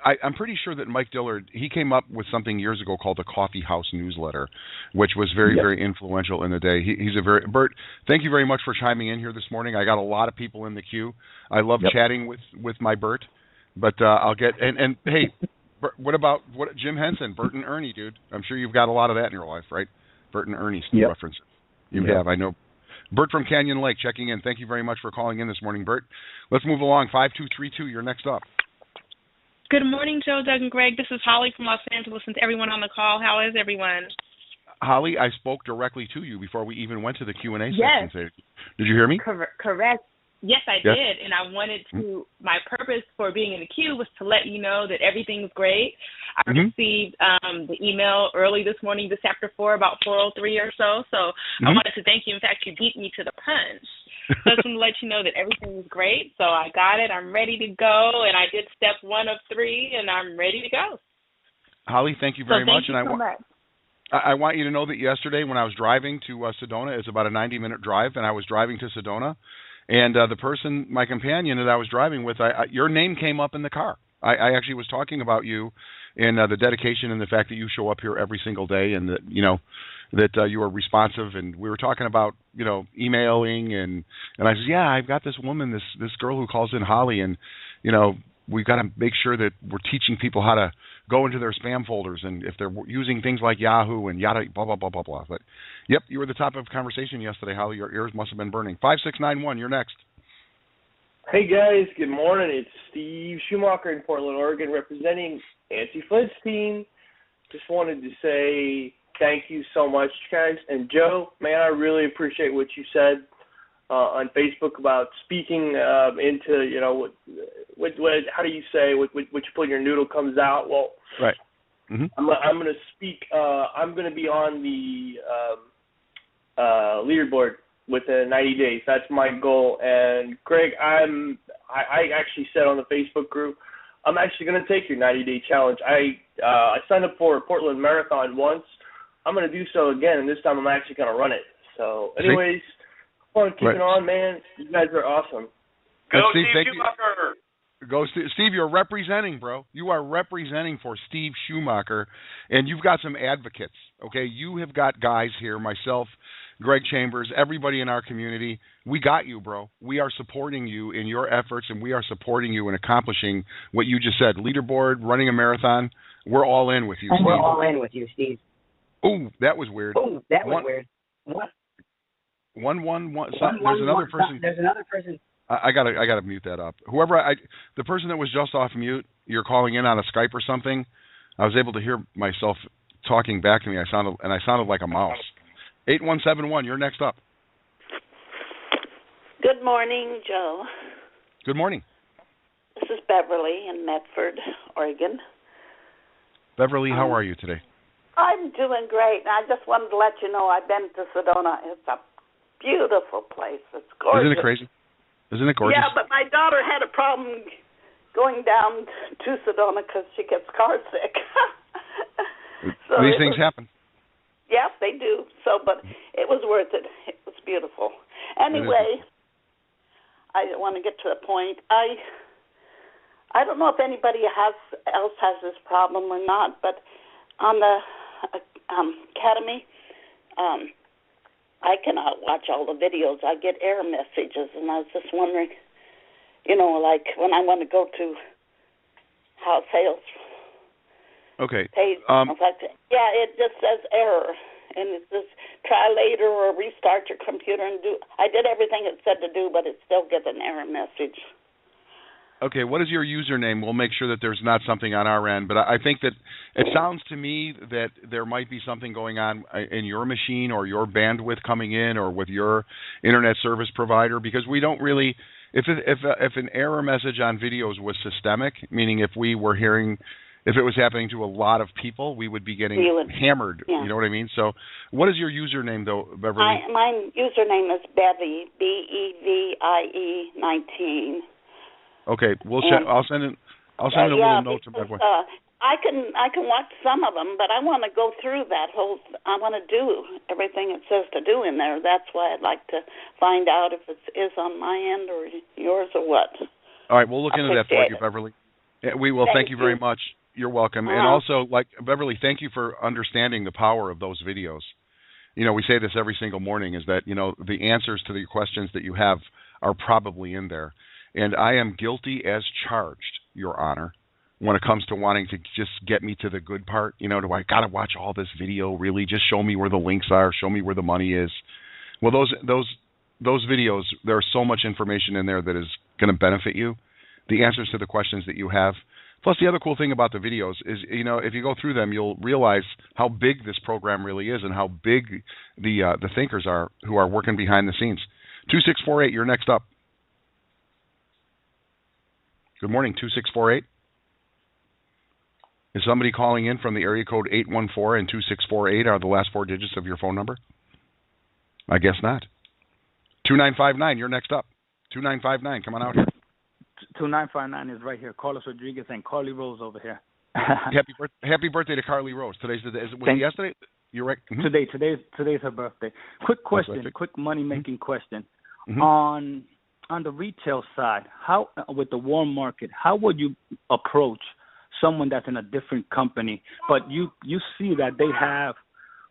I'm pretty sure that Mike Dillard, he came up with something years ago called the Coffee House Newsletter, which was very, very influential in the day. Bert, thank you very much for chiming in here this morning. I got a lot of people in the queue. I love chatting with my Bert, but I'll get, and hey, what about Jim Henson, Bert and Ernie, dude? I'm sure you've got a lot of that in your life, right? Bert and Ernie references. You have, I know. Bert from Canyon Lake checking in. Thank you very much for calling in this morning, Bert. Let's move along. 5232, you're next up. Good morning, Joe, Doug, and Greg. This is Holly from Los Angeles, and to everyone on the call. How is everyone? Holly, I spoke directly to you before we even went to the Q&A yes. section. Did you hear me? Correct. Yes, I did, and I wanted to, my purpose for being in the queue was to let you know that everything's great. I received the email early this morning, just after 4, about 4:03 or so, I wanted to thank you. In fact, you beat me to the punch. So I just want to let you know that everything's great, so I got it. I'm ready to go, and I did step 1 of 3, and I'm ready to go. Holly, thank you very much. Thank you so much. I want you to know that yesterday when I was driving to Sedona, it's about a 90-minute drive, and I was driving to Sedona, and the person, my companion that I was driving with, your name came up in the car. I actually was talking about you and the dedication and the fact that you show up here every single day, and that that you are responsive. And we were talking about emailing, and I said, yeah, I've got this woman, this girl who calls in, Holly, and we've got to make sure that we're teaching people how to go into their spam folders, and if they're using things like Yahoo and yada, blah, blah, blah, blah, blah. But, yep, you were the top of conversation yesterday, Holly. Your ears must have been burning. 5691, you're next. Hey, guys. Good morning. It's Steve Schumacher in Portland, Oregon, representing Nancy Flynn's team. Just wanted to say thank you so much, guys. And, Joe, man, I really appreciate what you said on Facebook about speaking into, how do you say, what you put in your noodle comes out. Well, right. I'm going to speak. I'm going to be on the leaderboard within 90 days. That's my goal. And, Greg, I actually said on the Facebook group, I'm actually going to take your 90-day challenge. I signed up for a Portland Marathon once. I'm going to do so again, and this time I'm actually going to run it. So, anyways, keep it on, man. You guys are awesome. Go, Steve Schumacher. Go, Steve. You're representing, bro. You are representing for Steve Schumacher, and you've got some advocates, okay? You have got guys here, myself, Greg Chambers, everybody in our community. We got you, bro. We are supporting you in your efforts, and we are supporting you in accomplishing what you just said. Leaderboard, running a marathon. We're all in with you, Steve. We're all in with you, Steve. Ooh, that was weird. Ooh, that was weird. What? 111. There's another person. There's another person. I gotta mute that up. The person that was just off mute, you're calling in on a Skype or something. I was able to hear myself talking back to me. I sounded like a mouse. 8171, you're next up. Good morning, Joe. Good morning. This is Beverly in Medford, Oregon. Beverly, how are you today? I'm doing great. I just wanted to let you know I've been to Sedona. It's a beautiful place. It's gorgeous. Isn't it crazy? Isn't it gorgeous? Yeah, but my daughter had a problem going down to Sedona because she gets car sick. So these things happen. Yes, they do. So, but it was worth it. It was beautiful. Anyway, I want to get to the point. I don't know if anybody else has this problem or not, but on the Academy, I cannot watch all the videos. I get error messages, and I was just wondering, like when I want to go to house sales. Okay. Page, it just says error, and it says try later or restart your computer and do. I did everything it said to do, but it still gives an error message. Okay, what is your username? We'll make sure that there's not something on our end, but I think that it sounds to me that there might be something going on in your machine or your bandwidth coming in or with your internet service provider, because we don't really, if an error message on videos was systemic, meaning if we were hearing, if it was happening to a lot of people, we would be getting hammered. Yeah. You know what I mean? So what is your username, though, Beverly? My username is Bevie, BEVIE 19. Okay, I'll send a little note to my boy. I can watch some of them, but I want to go through that whole. I want to do everything it says to do in there. That's why I'd like to find out if it is on my end or yours or what. All right, we'll look into that for you, Beverly. We will. Thank you very much. You're welcome. And also, Beverly, thank you for understanding the power of those videos. We say this every single morning, is that the answers to the questions that you have are probably in there. And I am guilty as charged, Your Honor, when it comes to wanting to just get me to the good part. Do I got to watch all this video, really? Just show me where the links are, show me where the money is. Well, those those videos, there's so much information in there that is going to benefit you. The answers to the questions that you have. Plus, the other cool thing about the videos is, if you go through them, you'll realize how big this program really is and how big the thinkers are who are working behind the scenes. 2648, you're next up. Good morning, 2648. Is somebody calling in from the area code 814 and 2648 are the last four digits of your phone number? I guess not. 2959, you're next up. 2959, come on out here. 2959 is right here. Carlos Rodriguez and Carly Rose over here. Happy birthday to Carly Rose. Today's the day. Was it yesterday? You're right. Mm-hmm. Today's her birthday. Quick question, quick money making question. Mm-hmm. On the retail side, how with the warm market, how would you approach someone that's in a different company, but you see that they have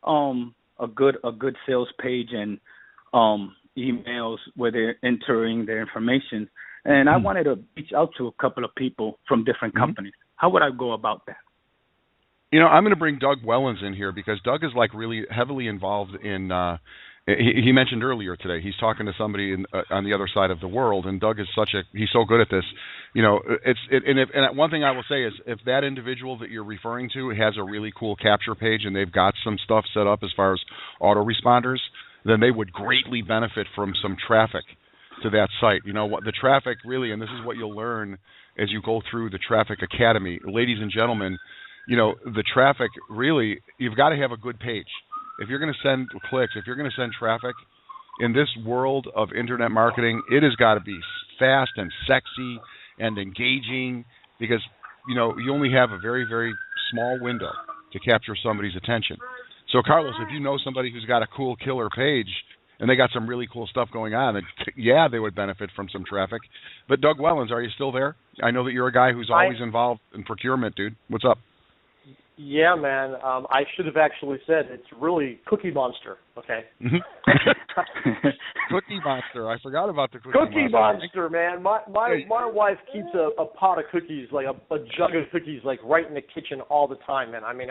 a good sales page and emails where they're entering their information, and I wanted to reach out to a couple of people from different companies. How would I go about that? I'm going to bring Doug Wellens in here because Doug is really heavily involved in. He mentioned earlier today he's talking to somebody on the other side of the world, and Doug is he's so good at this. And one thing I will say is if that individual that you're referring to has a really cool capture page and they've got some stuff set up as far as autoresponders, then they would greatly benefit from some traffic to that site. What the traffic really, and this is what you'll learn as you go through the Traffic Academy, ladies and gentlemen. The traffic really, you've got to have a good page. If you're going to send clicks, if you're going to send traffic in this world of internet marketing, it has got to be fast and sexy and engaging because, you only have a very, very small window to capture somebody's attention. So, Carlos, if you know somebody who's got a cool killer page and they got some really cool stuff going on, then they would benefit from some traffic. But Doug Wellens, are you still there? I know that you're a guy who's always involved in procurement, dude. What's up? Yeah, man. I should have actually said it's really Cookie Monster. Okay. Cookie Monster. I forgot about the Cookie Monster, man. My wife keeps a pot of cookies, like a jug of cookies, right in the kitchen all the time, man. I mean,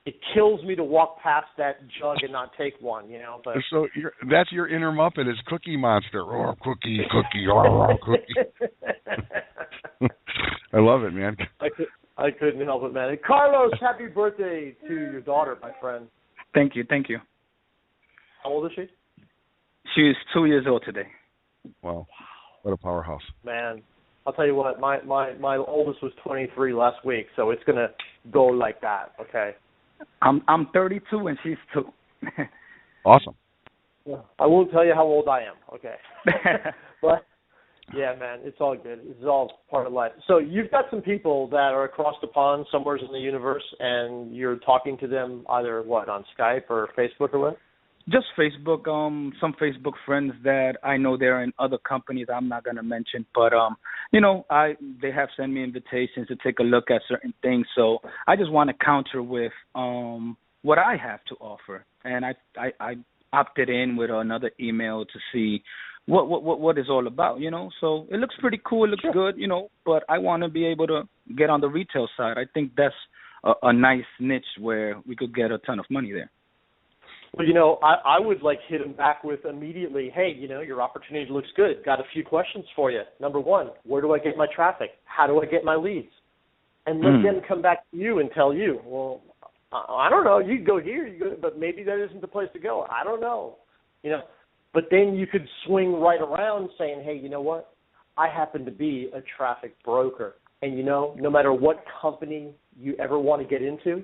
it kills me to walk past that jug and not take one, But so that's your inner Muppet is Cookie Monster. Oh, cookie, oh, cookie. I love it, man. I couldn't help it, man. Carlos, happy birthday to your daughter, my friend. Thank you. How old is she? She's 2 years old today. Wow. What a powerhouse. Man, I'll tell you what, my oldest was 23 last week, so it's going to go like that, okay? I'm 32 and she's 2. Awesome. I won't tell you how old I am, okay? But yeah, man, it's all good. It's all part of life. So you've got some people that are across the pond somewhere in the universe, and you're talking to them either, on Skype or Facebook or what? Just Facebook. Some Facebook friends that I know they're in other companies I'm not going to mention. But, they have sent me invitations to take a look at certain things. So I just want to counter with what I have to offer. And I opted in with another email to see what is all about, So it looks pretty cool. It looks good, but I want to be able to get on the retail side. I think that's a nice niche where we could get a ton of money there. Well, I would hit him back with immediately, hey, your opportunity looks good. Got a few questions for you. Number one, where do I get my traffic? How do I get my leads? And let them come back to you and tell you, well, I don't know. You can go here, but maybe that isn't the place to go. I don't know. But then you could swing right around saying, hey, you know what? I happen to be a traffic broker. And, no matter what company you ever want to get into,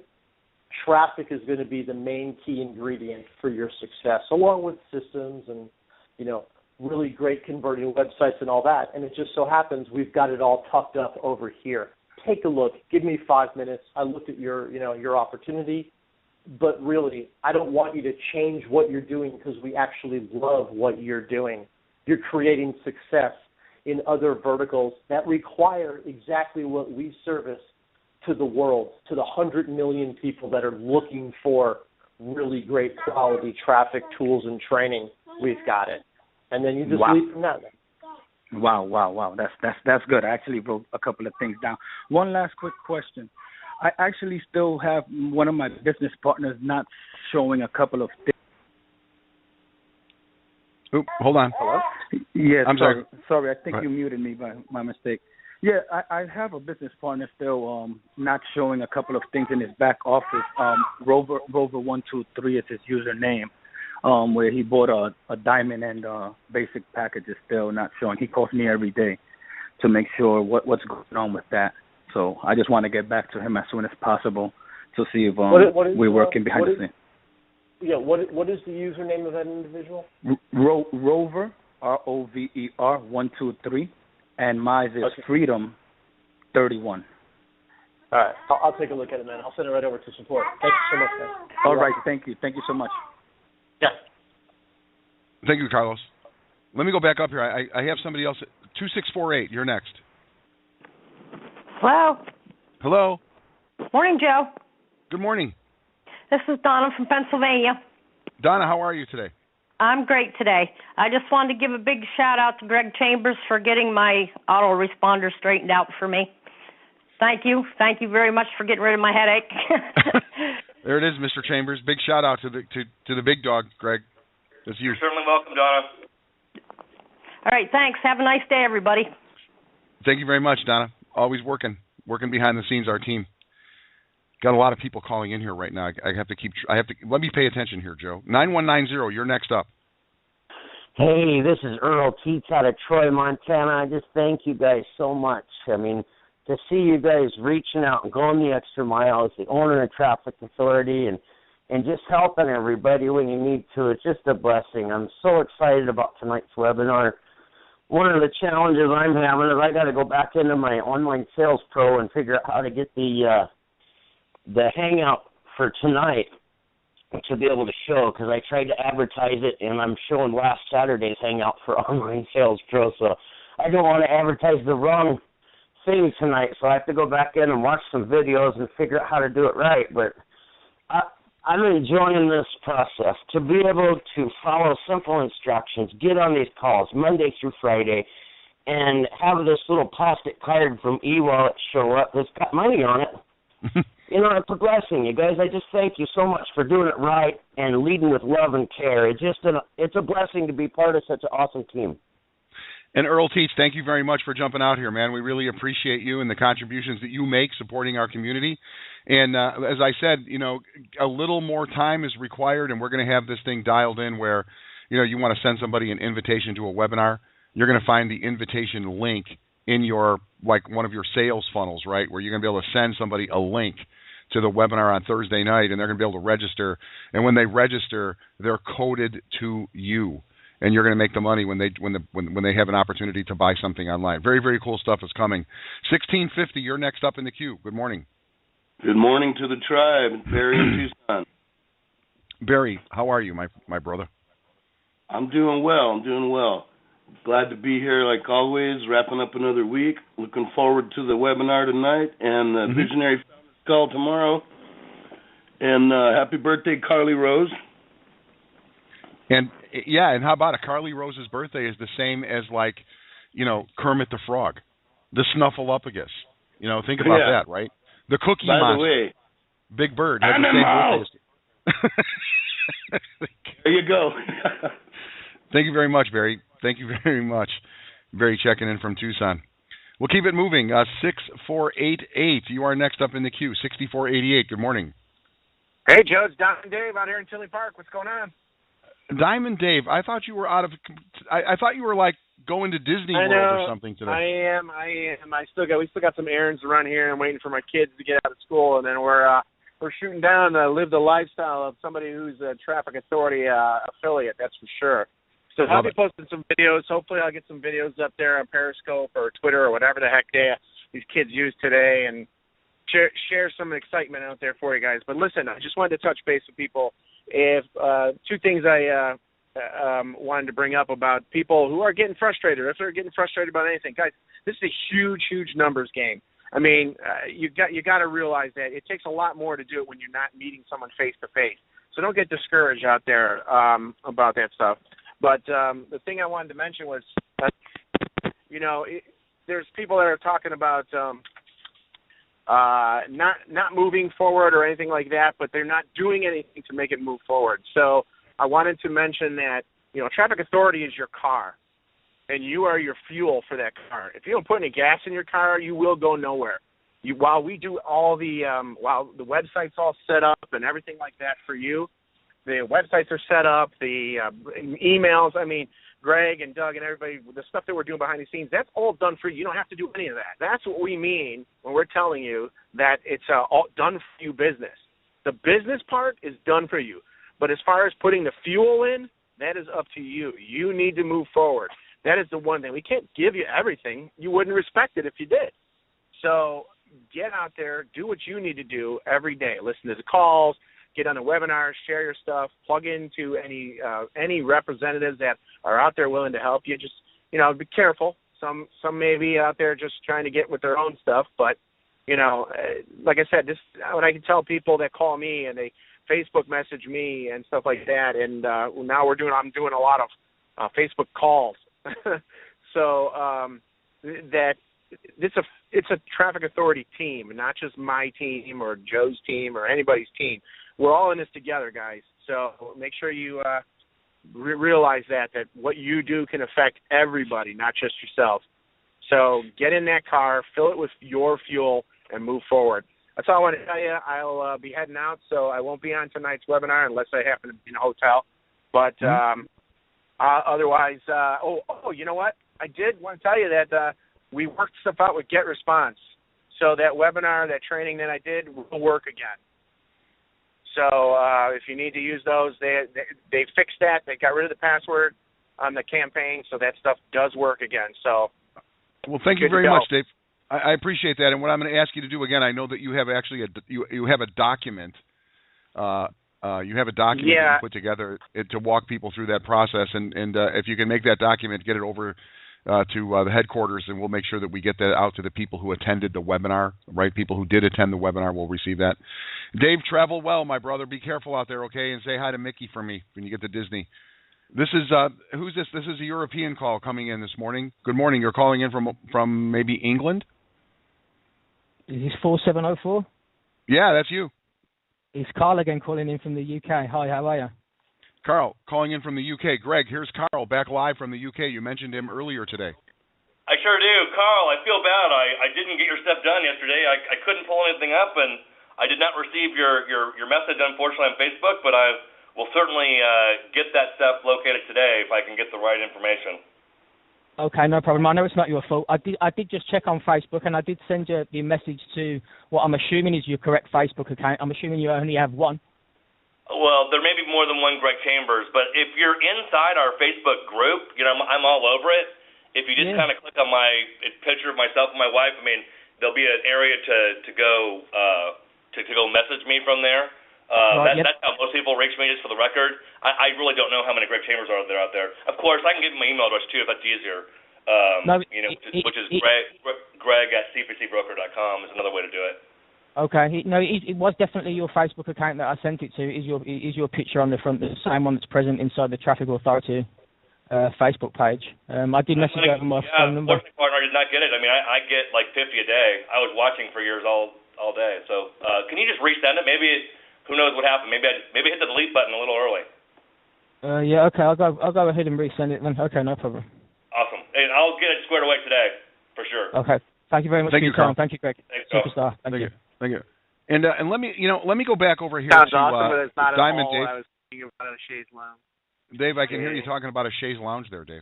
traffic is going to be the main key ingredient for your success, along with systems and, really great converting websites and all that. And it just so happens we've got it all tucked up over here. Take a look. Give me 5 minutes. I looked at your opportunity. But really, I don't want you to change what you're doing because we actually love what you're doing. You're creating success in other verticals that require exactly what we service to the world, to the 100 million people that are looking for really great quality traffic tools and training. We've got it. And then you just lead from that. Wow. That's good. I actually wrote a couple of things down. One last quick question. I actually still have one of my business partners not showing a couple of things. Oop, hold on. Hello? Yeah, I'm sorry. Sorry, I think you muted me by my mistake. Yeah, I have a business partner still not showing a couple of things in his back office. Rover123 is his username, where he bought a diamond and basic packages still not showing. He calls me every day to make sure what's going on with that. So I just want to get back to him as soon as possible to see if we're working behind the scenes. Yeah, what is the username of that individual? Rover, ROVER 123. And mine is Freedom 31. All right. I'll take a look at it, man. I'll send it right over to support. Thank you so much, man. All right. Thank you. Thank you so much. Yeah. Thank you, Carlos. Let me go back up here. I have somebody else. 2648, you're next. Hello. Hello. Morning, Joe. Good morning. This is Donna from Pennsylvania. Donna, how are you today? I'm great today. I just wanted to give a big shout-out to Greg Chambers for getting my autoresponder straightened out for me. Thank you. Thank you very much for getting rid of my headache. There it is, Mr. Chambers. Big shout-out to the big dog, Greg. That's you. You're certainly welcome, Donna. All right, thanks. Have a nice day, everybody. Thank you very much, Donna. Always working behind the scenes, our team. Got a lot of people calling in here right now. I have to let me pay attention here, Joe. 9190, you're next up. Hey, this is Earl Teets out of Troy, Montana. I just thank you guys so much. I mean, to see you guys reaching out and going the extra mile as the owner of Traffic Authority and just helping everybody when you need to, it's just a blessing. I'm so excited about tonight's webinar. One of the challenges I'm having is I got to go back into my Online Sales Pro and figure out how to get the hangout for tonight to be able to show, because I tried to advertise it and I'm showing last Saturday's hangout for Online Sales Pro, so I don't want to advertise the wrong thing tonight, so I have to go back in and watch some videos and figure out how to do it right. But I'm enjoying this process, to be able to follow simple instructions, get on these calls Monday through Friday, and have this little plastic card from eWallet show up that's got money on it. You know, it's a blessing, you guys. I just thank you so much for doing it right and leading with love and care. It's a blessing to be part of such an awesome team. And Earl Teets, thank you very much for jumping out here, man. We really appreciate you and the contributions that you make supporting our community. And as I said, you know, a little more time is required, and we're going to have this thing dialed in where, you know, you want to send somebody an invitation to a webinar. You're going to find the invitation link in your, like, one of your sales funnels, right, where you're going to be able to send somebody a link to the webinar on Thursday night, and they're going to be able to register. And when they register, they're coded to you, and you're going to make the money when they have an opportunity to buy something online. Very, very cool stuff is coming. 1650, you're next up in the queue. Good morning. Good morning to the tribe, Barry in Tucson. Barry, how are you, my brother? I'm doing well. Glad to be here like always, wrapping up another week. Looking forward to the webinar tonight and the Visionary Founders Call tomorrow. And happy birthday, Carly Rose. And yeah, and how about it? Carly Rose's birthday is the same as, like, you know, Kermit the Frog, the Snuffleupagus. You know, think about that, right? The Cookie Monster. By the way, Big Bird has the same birthday. There you go. Thank you very much, Barry. Thank you very much. Barry checking in from Tucson. We'll keep it moving. 6488. You are next up in the queue. 6488. Good morning. Hey, Joe. It's Diamond Dave out here in Tinley Park. What's going on? Diamond Dave, I thought you were out of. I thought you were like going to Disney World or something today. I am. We still got some errands to run here. I'm waiting for my kids to get out of school, and then we're shooting down to live the lifestyle of somebody who's a Traffic Authority affiliate. That's for sure. So I'll be posting some videos. Hopefully I'll get some videos up there on Periscope or Twitter or whatever the heck these kids use today, and share some excitement out there for you guys. But listen, I just wanted to touch base with people. If two things I wanted to bring up about people who are getting frustrated, if they're getting frustrated about anything. Guys, this is a huge, huge numbers game. I mean, you got to realize that it takes a lot more to do it when you're not meeting someone face-to-face. So don't get discouraged out there about that stuff. But the thing I wanted to mention was, there's people that are talking about not moving forward or anything like that, but they're not doing anything to make it move forward. So I wanted to mention that traffic authority is your car, and you are your fuel for that car. If you don't put any gas in your car, you will go nowhere. While we do all while the website's all set up and everything like that for you, the websites are set up, the emails. I mean, Greg and Doug and everybody, the stuff that we're doing behind the scenes, that's all done for you. You don't have to do any of that. That's what we mean when we're telling you that it's all done for you business. The business part is done for you. But as far as putting the fuel in, that is up to you. You need to move forward. That is the one thing. We can't give you everything. You wouldn't respect it if you did. So get out there, do what you need to do every day. Listen to the calls, get on the webinars, share your stuff, plug into any representatives that are out there willing to help you. Just, be careful. Some may be out there just trying to get with their own stuff, but, like I said, what I can tell people that call me and they Facebook message me and stuff like that, and now I'm doing a lot of Facebook calls. So that it's a traffic authority team, not just my team or Joe's team or anybody's team. We're all in this together, guys. So make sure you realize that what you do can affect everybody, not just yourself. So get in that car, fill it with your fuel, and move forward. That's all I want to tell you. I'll be heading out, so I won't be on tonight's webinar unless I happen to be in a hotel. But otherwise, you know what? I did want to tell you that we worked stuff out with GetResponse. So that webinar, that training that I did will work again. So if you need to use those, they fixed that. They got rid of the password on the campaign, so that stuff does work again. So, well, thank you very much, Dave. I appreciate that. And what I'm going to ask you to do again, I know that you have actually you have a document. You have a document that you put together to walk people through that process, and if you can make that document, get it over to the headquarters, and we'll make sure that we get that out to the people who attended the webinar, right? People who did attend the webinar will receive that. Dave, travel well, my brother. Be careful out there, okay? And say hi to Mickey for me when you get to Disney. This is who's this? This is a European call coming in this morning. Good morning. You're calling in from maybe England? Is this 4704? Yeah, that's you. It's Carl again calling in from the UK. Hi, how are you? Carl, calling in from the UK. Greg, here's Carl back live from the UK. You mentioned him earlier today. I sure do. Carl, I feel bad. I didn't get your stuff done yesterday. I couldn't pull anything up, and I did not receive your message, unfortunately, on Facebook, but I will certainly get that stuff located today if I can get the right information. Okay, no problem. I know it's not your fault. I did just check on Facebook, and I did send you the message to what I'm assuming is your correct Facebook account. I'm assuming you only have one. Well, there may be more than one Greg Chambers, but if you're inside our Facebook group, I'm all over it. If you just kind of click on my picture of myself and my wife, there'll be an area to go message me from there. That's how most people reach me, just for the record. I really don't know how many Greg Chambers are there out there. Of course, I can give you my email address too if that's easier. Which is Greg at cpcbroker.com is another way to do it. Okay, it was definitely your Facebook account that I sent it to. Is your picture on the front the same one that's present inside the Traffic Authority Facebook page? I did message over my phone number. Unfortunately, partner, I did not get it. I get like 50 a day. I was watching for years all day. So can you just resend it? Maybe who knows what happened? Maybe hit the delete button a little early. Yeah, okay. I'll go ahead and resend it then. Okay, no problem. Awesome. And I'll get it squared away today for sure. Okay. Thank you very much for your time. Thank you, Greg. Thanks, Superstar. Thank you. Thank you. And let me go back over here Sounds to awesome, but it's not Diamond at all Dave. I was thinking about a chaise lounge. Dave, I can hear you talking about a chaise lounge there, Dave.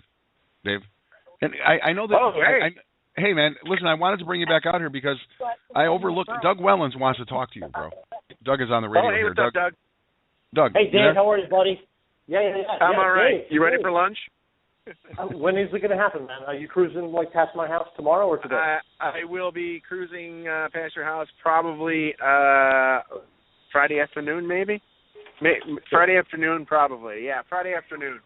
And I know that. Oh, hey. Hey, man, listen, I wanted to bring you back out here because I overlooked. Doug Wellens wants to talk to you, bro. Doug is on the radio here. What's up, Doug? Doug. Hey, Dave, how are you, buddy? Yeah. I'm all right. Dave, you ready for lunch? When is it going to happen, man? Are you cruising past my house tomorrow or today? I will be cruising past your house probably Friday afternoon, maybe. Friday afternoon, probably. Yeah, Friday afternoon.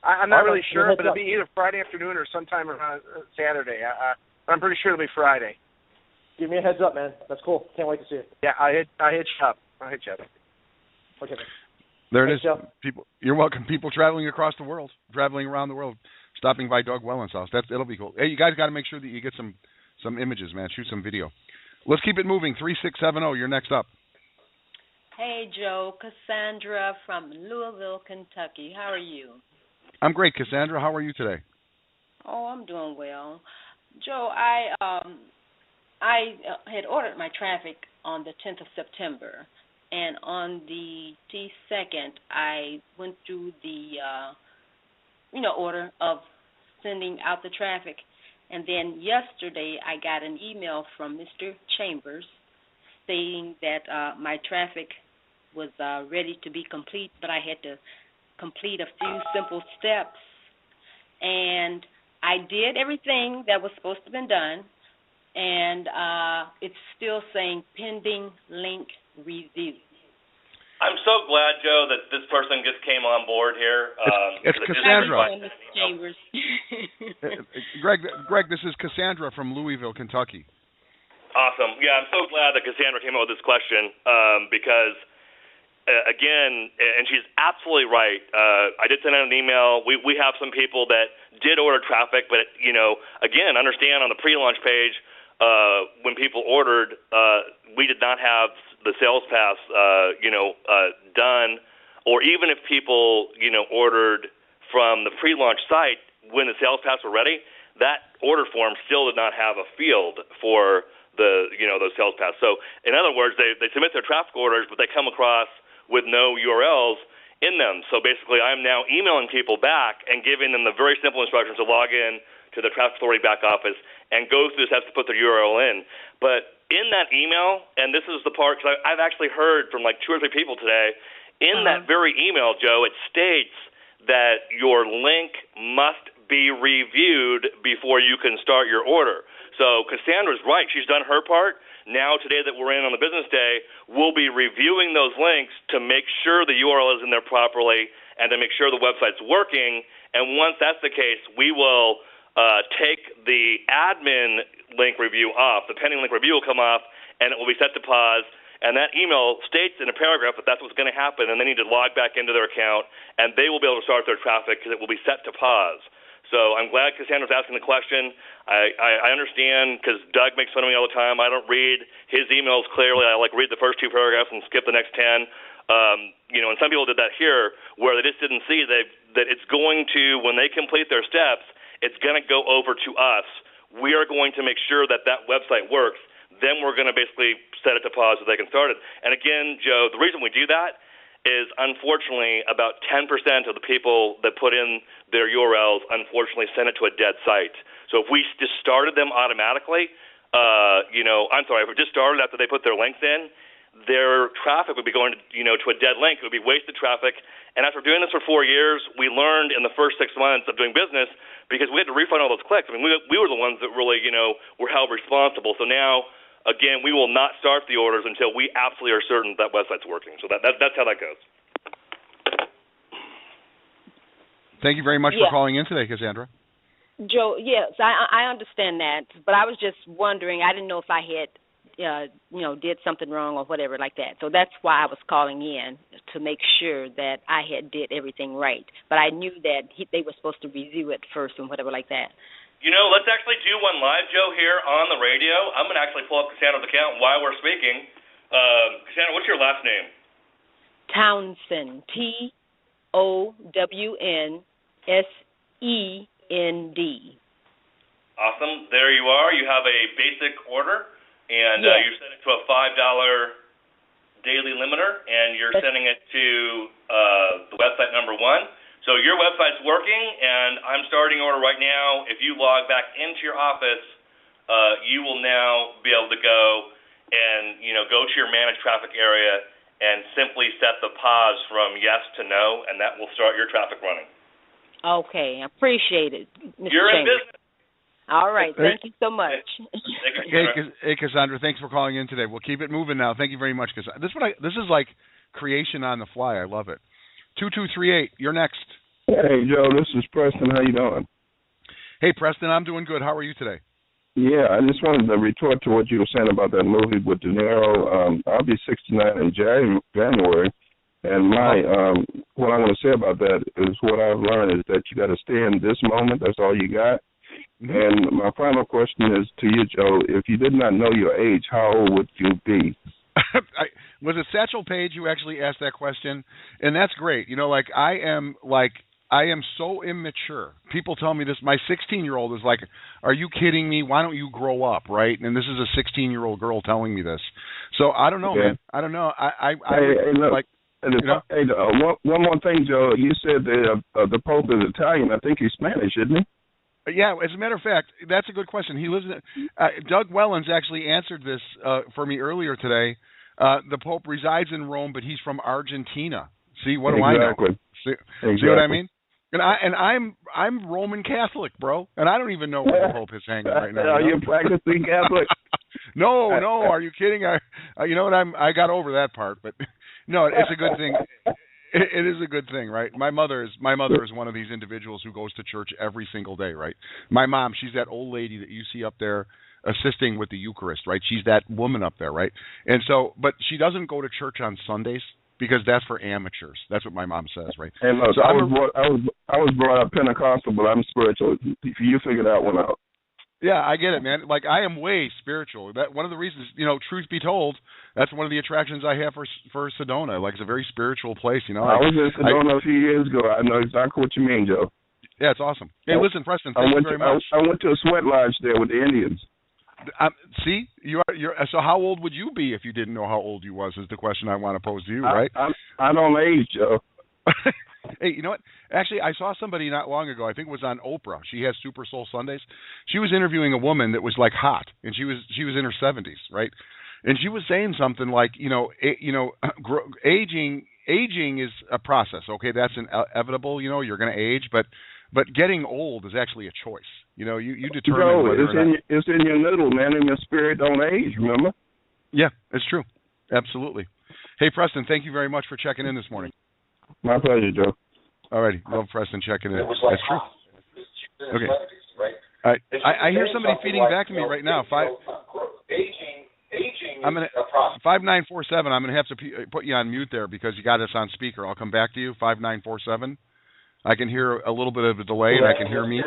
I'm not really sure, but it'll be either Friday afternoon or sometime around Saturday. I'm pretty sure it'll be Friday. Give me a heads up, man. That's cool. Can't wait to see it. Yeah, I'll hit you up. Okay. There it is. People, you're welcome. People traveling around the world, stopping by Doug Wellens' house. It'll be cool. Hey, you guys got to make sure that you get some images, man. Shoot some video. Let's keep it moving. 3670. You're next up. Hey, Joe. Cassandra from Louisville, Kentucky. How are you? I'm great, Cassandra. How are you today? Oh, I'm doing well. Joe, I had ordered my traffic on the 10th of September, and on the 2nd, I went through the, order of sending out the traffic. And then yesterday, I got an email from Mr. Chambers saying that my traffic was ready to be complete, but I had to complete a few simple steps. And I did everything that was supposed to have been done, and it's still saying pending link review. I'm so glad, Joe, that this person just came on board here. It's Cassandra. Chambers. Greg, this is Cassandra from Louisville, Kentucky. Awesome. Yeah, I'm so glad that Cassandra came up with this question because, again, and she's absolutely right. I did send out an email. We have some people that did order traffic, but, again, understand on the pre-launch page, when people ordered, we did not have the sales pass, done, or even if people, ordered from the pre-launch site when the sales pass were ready, that order form still did not have a field for the, those sales pass. So, in other words, they submit their traffic orders, but they come across with no URLs in them. So basically, I'm now emailing people back and giving them the very simple instructions to log in to the Traffic Authority back office and go through the steps to put their URL in. But in that email, and this is the part, because I've actually heard from like 2 or 3 people today, in that very email, Joe, it states that your link must be reviewed before you can start your order. So Cassandra's right. She's done her part. Now, today that we're in on the business day, we'll be reviewing those links to make sure the URL is in there properly and to make sure the website's working. And once that's the case, we will take the admin link review off. The pending link review will come off, and it will be set to pause. And that email states in a paragraph that that's what's going to happen, and they need to log back into their account, and they will be able to start their traffic because it will be set to pause. So I'm glad Cassandra's asking the question. I understand because Doug makes fun of me all the time. I don't read his emails clearly. I read the first 2 paragraphs and skip the next 10. And some people did that here where they just didn't see that it's going to, when they complete their steps, it's going to go over to us. We are going to make sure that that website works. Then we're going to basically set it to pause so they can start it. And again, Joe, the reason we do that is unfortunately about 10% of the people that put in their URLs unfortunately send it to a dead site. So if we just started them automatically, if we just started after they put their links in, their traffic would be going to, to a dead link. It would be wasted traffic. And after doing this for 4 years, we learned in the first 6 months of doing business, because we had to refund all those clicks. I mean, we were the ones that really, were held responsible. So now, again, we will not start the orders until we absolutely are certain that website's working. So that's how that goes. Thank you very much for calling in today, Cassandra. Joe, yes, I understand that, but I was just wondering. I didn't know if I had, did something wrong or whatever like that. So that's why I was calling in to make sure that I had did everything right. But I knew that they were supposed to review it first and whatever like that. Let's actually do one live, Joe, here on the radio. I'm going to actually pull up Cassandra's account while we're speaking. Cassandra, what's your last name? Townsend, TOWNSEND. Awesome. There you are. You have a basic order, and you sent it to a $5 daily limiter, and you're sending it to the website number 1. So your website's working, and I'm starting order right now. If you log back into your office, you will now be able to go and, go to your managed traffic area and simply set the pause from yes to no, and that will start your traffic running. Okay, appreciate it, Mr. You're Chambers. in business. All right, thank you so much. Hey, Cassandra, thanks for calling in today. We'll keep it moving now. Thank you very much, Cassandra. This is like creation on the fly. I love it. 2238, you're next. Hey, Joe, this is Preston. How you doing? Hey, Preston, I'm doing good. How are you today? Yeah, I just wanted to retort to what you were saying about that movie with De Niro. I'll be 69 in January, and what I want to say about that is what I've learned is that you got to stay in this moment. That's all you got. Mm-hmm. And my final question is to you, Joe. If you did not know your age, how old would you be? Was it Satchel Paige who actually asked that question? And that's great. I am I am so immature. People tell me this. My 16-year-old is like, "Are you kidding me? Why don't you grow up?" Right? And this is a 16-year-old girl telling me this. So I don't know, man. I don't know. Look, like. One more thing, Joe. You said that the Pope is Italian. I think he's Spanish, isn't he? Yeah, as a matter of fact, that's a good question. He lives in. Doug Wellens actually answered this for me earlier today. The Pope resides in Rome, but he's from Argentina. See, what do I know? See what I mean? And I'm Roman Catholic, bro, and I don't even know where the Pope is hanging right now. Are you practicing Catholic? No. Are you kidding? You know what? I got over that part, but no, it's a good thing. It is a good thing, right? My mother is one of these individuals who goes to church every single day, right? My mom, she's that old lady that you see up there assisting with the Eucharist, right? She's that woman up there, right? And so, but she doesn't go to church on Sundays because that's for amateurs. That's what my mom says, right? And look, so I was brought up Pentecostal, but I'm spiritual. You figure that one out. Yeah, I get it, man. Like, I am way spiritual. That one of the reasons, truth be told, that's one of the attractions I have for Sedona. Like, it's a very spiritual place, I was in Sedona a few years ago. I know exactly what you mean, Joe. Yeah, it's awesome. Hey, listen, Preston, thank you very much. I went to a sweat lodge there with the Indians. See, you're. So how old would you be if you didn't know how old you was? Is the question I want to pose to you, right? I don't age, Joe. Hey, you know what? Actually, I saw somebody not long ago. I think it was on Oprah. She has Super Soul Sundays. She was interviewing a woman that was like hot, and she was in her 70s, right? And she was saying something like, aging is a process. Okay, that's inevitable. You're going to age, but getting old is actually a choice. You determine Joe, whether or not. It's in your noodle, man, and your spirit don't age. Remember? Yeah, it's true. Absolutely. Hey, Preston, thank you very much for checking in this morning. My pleasure, Joe. All righty. Love Preston checking in. That's true. Okay. All right. I hear somebody feeding back to me right now. I'm gonna 5947. I'm gonna have to put you on mute there because you got us on speaker. I'll come back to you. 5947. I can hear a little bit of a delay, and I can hear me.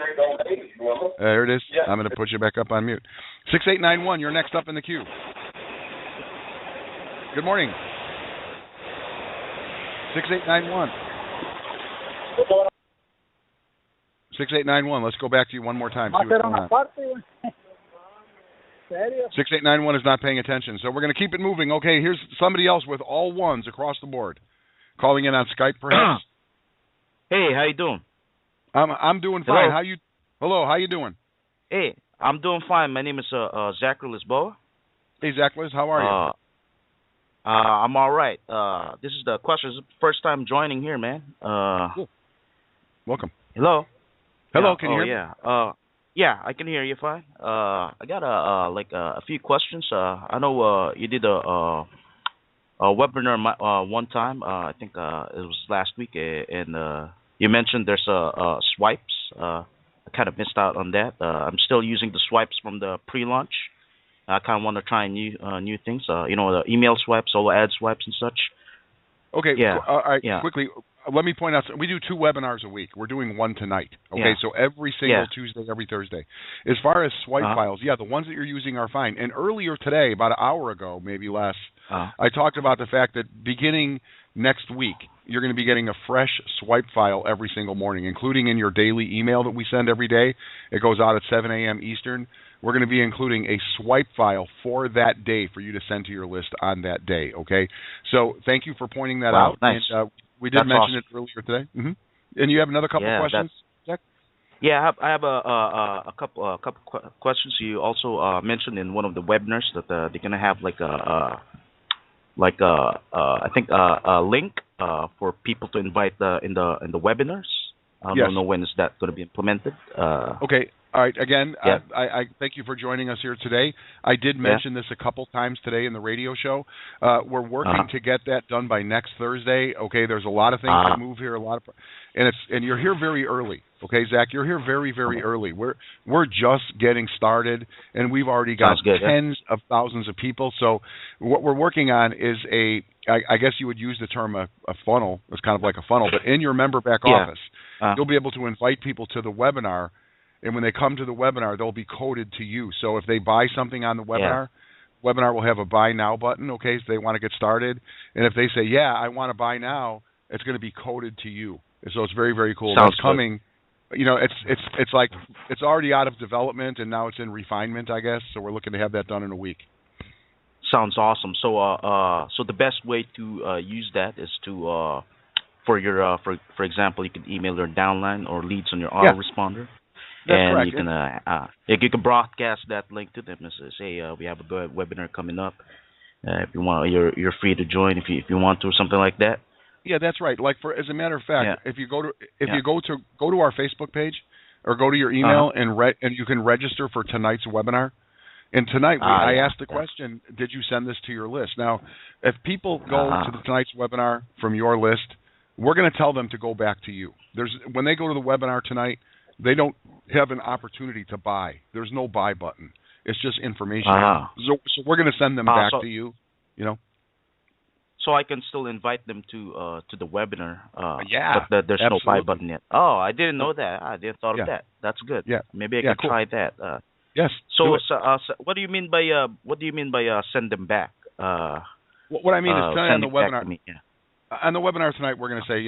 There it is. I'm gonna put you back up on mute. 6891. You're next up in the queue. Good morning. 6891. 6891. Let's go back to you one more time. See what's going on. 6891 is not paying attention, so we're going to keep it moving. Okay, here's somebody else with all ones across the board, calling in on Skype, perhaps. Hey, how you doing? I'm doing fine. Hello. How you doing? Hey, I'm doing fine. My name is Zachary Lisboa. Hey, Zachary, how are you? I'm all right. This is the question. This is the first time joining here, man. Cool. Welcome. Hello. Hello. Can you hear me? Yeah. Yeah, I can hear you fine. I got a few questions. I know you did a webinar one time. I think it was last week, and you mentioned there's swipes. I kind of missed out on that. I'm still using the swipes from the pre-launch. I kind of want to try new things. The email swipes, solo ad swipes, and such. Okay. Yeah. All right. Yeah. Quickly, let me point out. We do 2 webinars a week. We're doing one tonight. Okay. So every single Tuesday, every Thursday. As far as swipe files, the ones that you're using are fine. And earlier today, about an hour ago, maybe less, I talked about the fact that beginning next week, you're going to be getting a fresh swipe file every single morning, including in your daily email that we send every day. It goes out at 7 a.m. Eastern. We're going to be including a swipe file for that day for you to send to your list on that day, okay? So thank you for pointing that out. Nice. And, we did mention it earlier today. Mm-hmm. And you have another couple of questions, Zach? Yeah, I have a couple questions. You also mentioned in one of the webinars that they're going to have a link for people to invite in the webinars. I don't know when is that going to be implemented. Okay. All right. Again, I thank you for joining us here today. I did mention this a couple times today in the radio show. We're working to get that done by next Thursday. Okay. There's a lot of things to move here. And you're here very early. Okay, Zach, you're here very, very early. We're just getting started, and we've already got tens of thousands of people. So what we're working on is I guess you would use the term a funnel. It's kind of like a funnel, but in your member back office, you'll be able to invite people to the webinar. And when they come to the webinar, they'll be coded to you. So if they buy something on the webinar, webinar will have a buy now button, okay, so they want to get started. And if they say, I want to buy now, it's going to be coded to you, So it's very, very cool. Sounds That's coming. You know, it's like it's already out of development and now it's in refinement, I guess. So we're looking to have that done in a week. Sounds awesome. So so the best way to use that is to for your for example, you can email your downline or leads on your autoresponder. That's and correct. you can broadcast that link to them and say, we have a webinar coming up. If you want, you're free to join if you want to, or something like that. Yeah, that's right. Like as a matter of fact, if you go to our Facebook page or go to your email and you can register for tonight's webinar. And tonight I asked the question, did you send this to your list? Now, if people go to tonight's webinar from your list, we're going to tell them to go back to you. When they go to the webinar tonight, they don't have an opportunity to buy. There's no buy button. It's just information. So we're going to send them back to you. You know. So I can still invite them to the webinar. But there's no buy button yet. Oh, I didn't know that. I didn't thought of that. That's good. Yeah. Maybe I can try that. Yes. So what do you mean by send them back? What I mean is tonight on the webinar. Yeah. On the webinar tonight, we're going to say,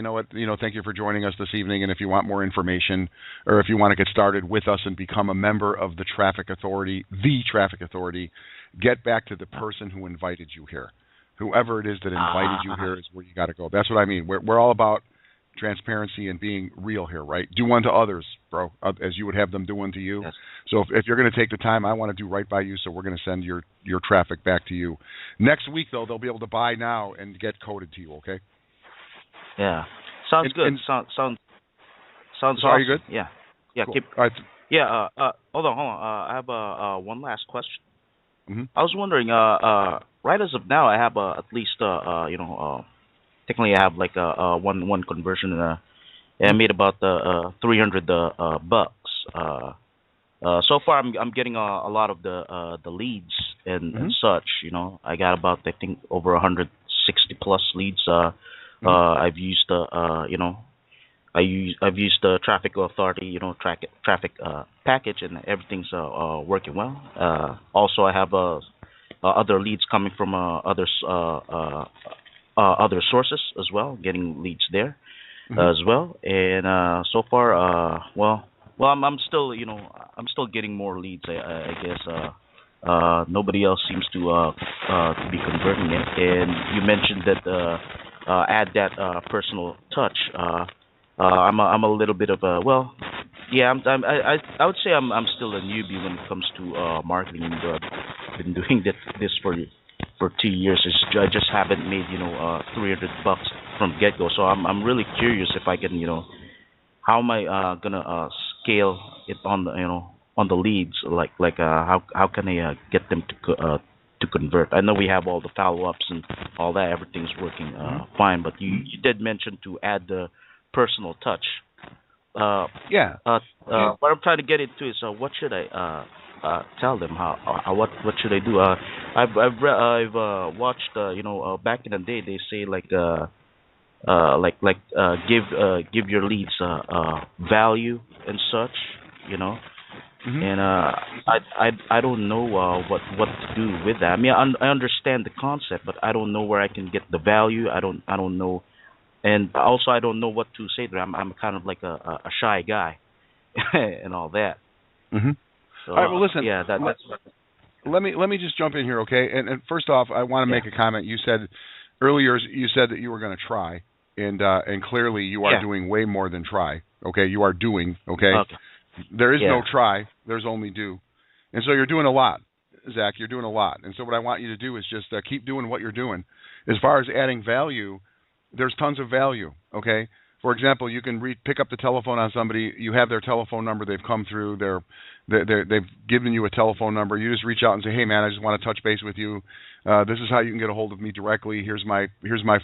thank you for joining us this evening, and if you want more information, or if you want to get started with us and become a member of the Traffic Authority, get back to the person who invited you here. Whoever it is that invited you here is where you got to go. That's what I mean. We're all about transparency and being real here, right? Do unto others, bro, as you would have them do unto you. Yes. So if you're going to take the time, I want to do right by you, so we're going to send your traffic back to you. Next week, though, they'll be able to buy now and get coded to you, okay? Yeah. Sounds good. Sounds awesome. Are you good? Yeah. Yeah, cool. Keep. All right. Yeah, hold on. I have one last question. Mm-hmm. I was wondering, right as of now, I have at least, technically I have like one conversion, and I made about $300 bucks. So far, I'm getting a lot of the leads and such. I got about, I think, over 160 plus leads. I've used I've used the Traffic Authority, traffic package, and everything's working well. Also, I have other leads coming from other sources as well, getting leads there as well. And so far, I'm still, I'm still getting more leads. I guess nobody else seems to be converting it. And you mentioned that add that personal touch. I'm a little bit of a I would say I'm still a newbie when it comes to marketing. And I've been doing this for 2 years. I just haven't made $300 bucks from get go. So I'm really curious if I can how am I gonna scale it on the leads, like how can I get them to convert? I know we have all the follow ups and all that. Everything's working fine, but you did mention to add the personal touch. What I'm trying to get into is what should I tell them? What should I do? I've watched back in the day they say give your leads value and such, and I don't know what to do with that. I mean, I understand the concept, but I don't know where I can get the value. I don't know. And also, I don't know what to say to them. I'm kind of like a shy guy, and all that. Mm-hmm. So, all right. Well, listen. Yeah. That's. Let me just jump in here, okay? And first off, I want to make a comment. You said earlier that you were going to try, and clearly you are doing way more than try. Okay, you are doing. Okay. There is no try. There's only do, and so you're doing a lot, Zach. You're doing a lot, and so what I want you to do is just keep doing what you're doing. As far as adding value, there's tons of value, okay? For example, you can pick up the telephone on somebody. You have their telephone number. They've come through. They've given you a telephone number. You just reach out and say, "Hey, man, I just want to touch base with you. This is how you can get a hold of me directly. Here's my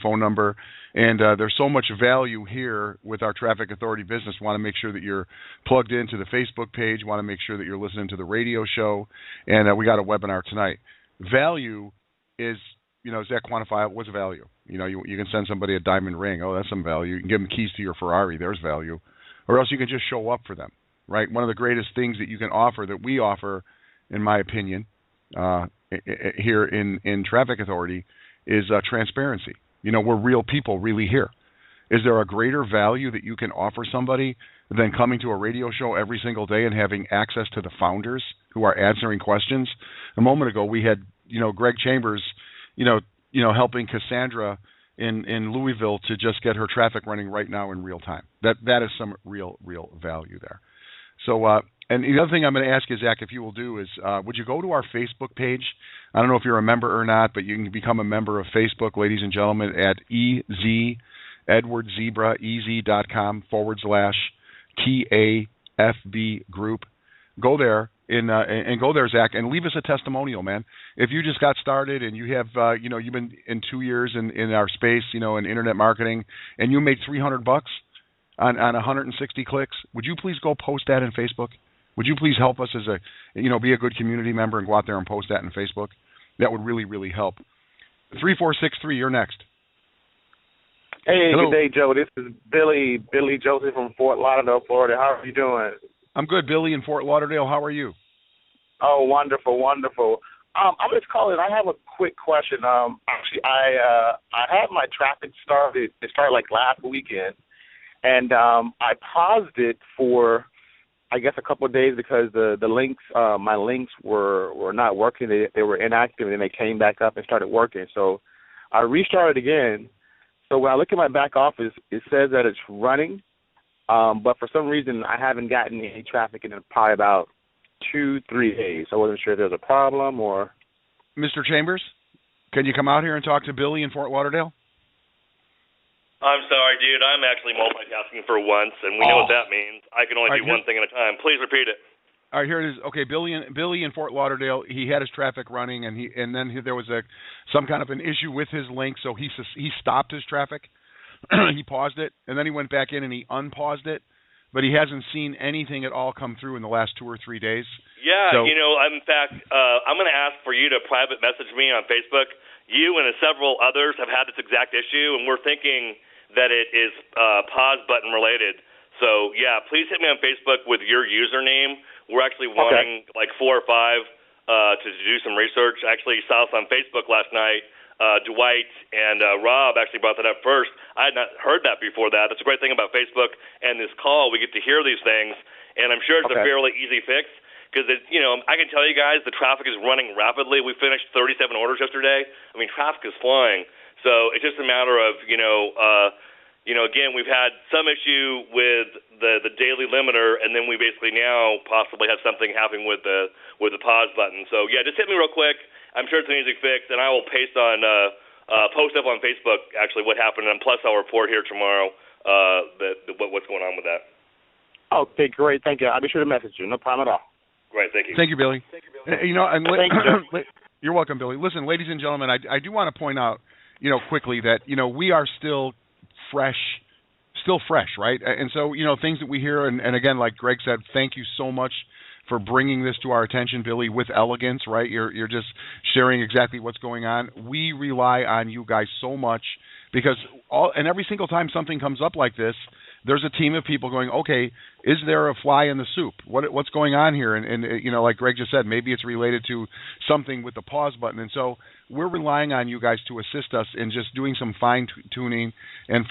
phone number." And there's so much value here with our Traffic Authority business. Want to make sure that you're plugged into the Facebook page. Want to make sure that you're listening to the radio show. And we got a webinar tonight. Value is, Zach, quantify what's value. You can send somebody a diamond ring. Oh, that's some value. You can give them keys to your Ferrari. There's value. Or else you can just show up for them, right? One of the greatest things that you can offer, that we offer, in my opinion, here in Traffic Authority, is transparency. We're real people really here. Is there a greater value that you can offer somebody than coming to a radio show every single day and having access to the founders who are answering questions? A moment ago, we had, Greg Chambers, helping Cassandra in Louisville to just get her traffic running right now in real time. That is some real value there. So, and the other thing I'm going to ask you, Zach, if you will do is, would you go to our Facebook page? I don't know if you're a member or not, but you can become a member of Facebook, ladies and gentlemen, at EZ.Edward EZ.com /TAFB group. Go there and go there, Zach, and leave us a testimonial, man. If you just got started and you have, you've been in 2 years in our space, in internet marketing, and you made $300 on 160 clicks, would you please go post that in Facebook? Would you please help us as be a good community member and go out there and post that in Facebook? That would really, really help. 3463, you're next. Hey, Hello. Good day, Joe. This is Billy Joseph from Fort Lauderdale, Florida. How are you doing? I'm good, Billy in Fort Lauderdale. How are you? Oh, wonderful. I'm just calling. I have a quick question. Actually, I had my traffic started. It started like last weekend, and I paused it for, I guess, a couple of days because the links, my links were not working. They were inactive, and then they came back up and started working. So I restarted again. So when I look at my back office, it says that it's running, but for some reason I haven't gotten any traffic in probably about 2-3 days. I wasn't sure if there's a problem or. Mr. Chambers, can you come out here and talk to Billy in Fort Lauderdale? I'm sorry, dude. I'm actually multitasking for once, and we know what that means. I can only do one thing at a time. Please repeat it. All right, here it is. Okay, Billy in Fort Lauderdale, he had his traffic running, and then there was some kind of an issue with his link, so he stopped his traffic. He paused it, and then he went back in and he unpaused it, but he hasn't seen anything at all come through in the last 2 or 3 days. Yeah, so, in fact, I'm going to ask for you to private message me on Facebook. You and several others have had this exact issue, and we're thinking that it is pause button related. So, yeah, please hit me on Facebook with your username. We're actually wanting like 4 or 5 to do some research. Actually, saw us on Facebook last night. Dwight and Rob actually brought that up first. I had not heard that before that. That's a great thing about Facebook and this call. We get to hear these things, and I'm sure it's a fairly easy fix because, I can tell you guys the traffic is running rapidly. We finished 37 orders yesterday. I mean, traffic is flying. So it's just a matter of, again, we've had some issue with the daily limiter, and then we basically now possibly have something happening with the pause button. So, yeah, just hit me real quick. I'm sure it's an easy fix, and I will post up on Facebook, actually, what happened, and plus I'll report here tomorrow what's going on with that. Okay, great. Thank you. I'll be sure to message you. No problem at all. Great. Thank you. Thank you, Billy. You're welcome, Billy. Listen, ladies and gentlemen, I do want to point out, quickly that, we are still fresh, right? And so, things that we hear, and again, like Greg said, thank you so much for bringing this to our attention, Billy, with elegance, right? You're just sharing exactly what's going on. We rely on you guys so much because every single time something comes up like this, there's a team of people going, okay, is there a fly in the soup? What's going on here? And like Greg just said, maybe it's related to something with the pause button. And so we're relying on you guys to assist us in just doing some fine-tuning and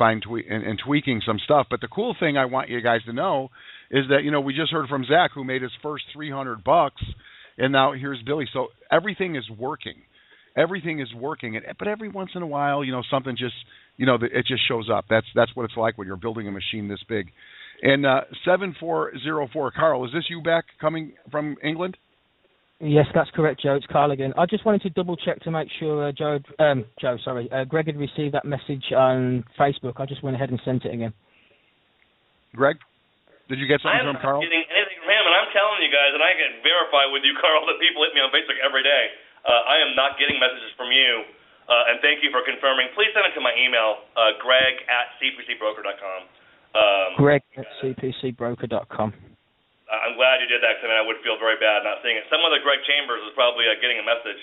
tweaking some stuff. But the cool thing I want you guys to know is that, we just heard from Zach, who made his first $300, and now here's Billy. So everything is working. But every once in a while, something just, it just shows up. That's what it's like when you're building a machine this big. And 7404, Carl, is this you back coming from England? Yes, that's correct, Joe. It's Carl again. I just wanted to double check to make sure Greg had received that message on Facebook. I just went ahead and sent it again. Greg, did you get something from Carl? I'm not getting anything from him, and I'm telling you guys, and I can verify with you, Carl, that people hit me on Facebook every day. I am not getting messages from you, and thank you for confirming. Please send it to my email, greg@cpcbroker.com. Greg@cpcbroker.com. I'm glad you did that, because I would feel very bad not seeing it. Some other Greg Chambers is probably getting a message.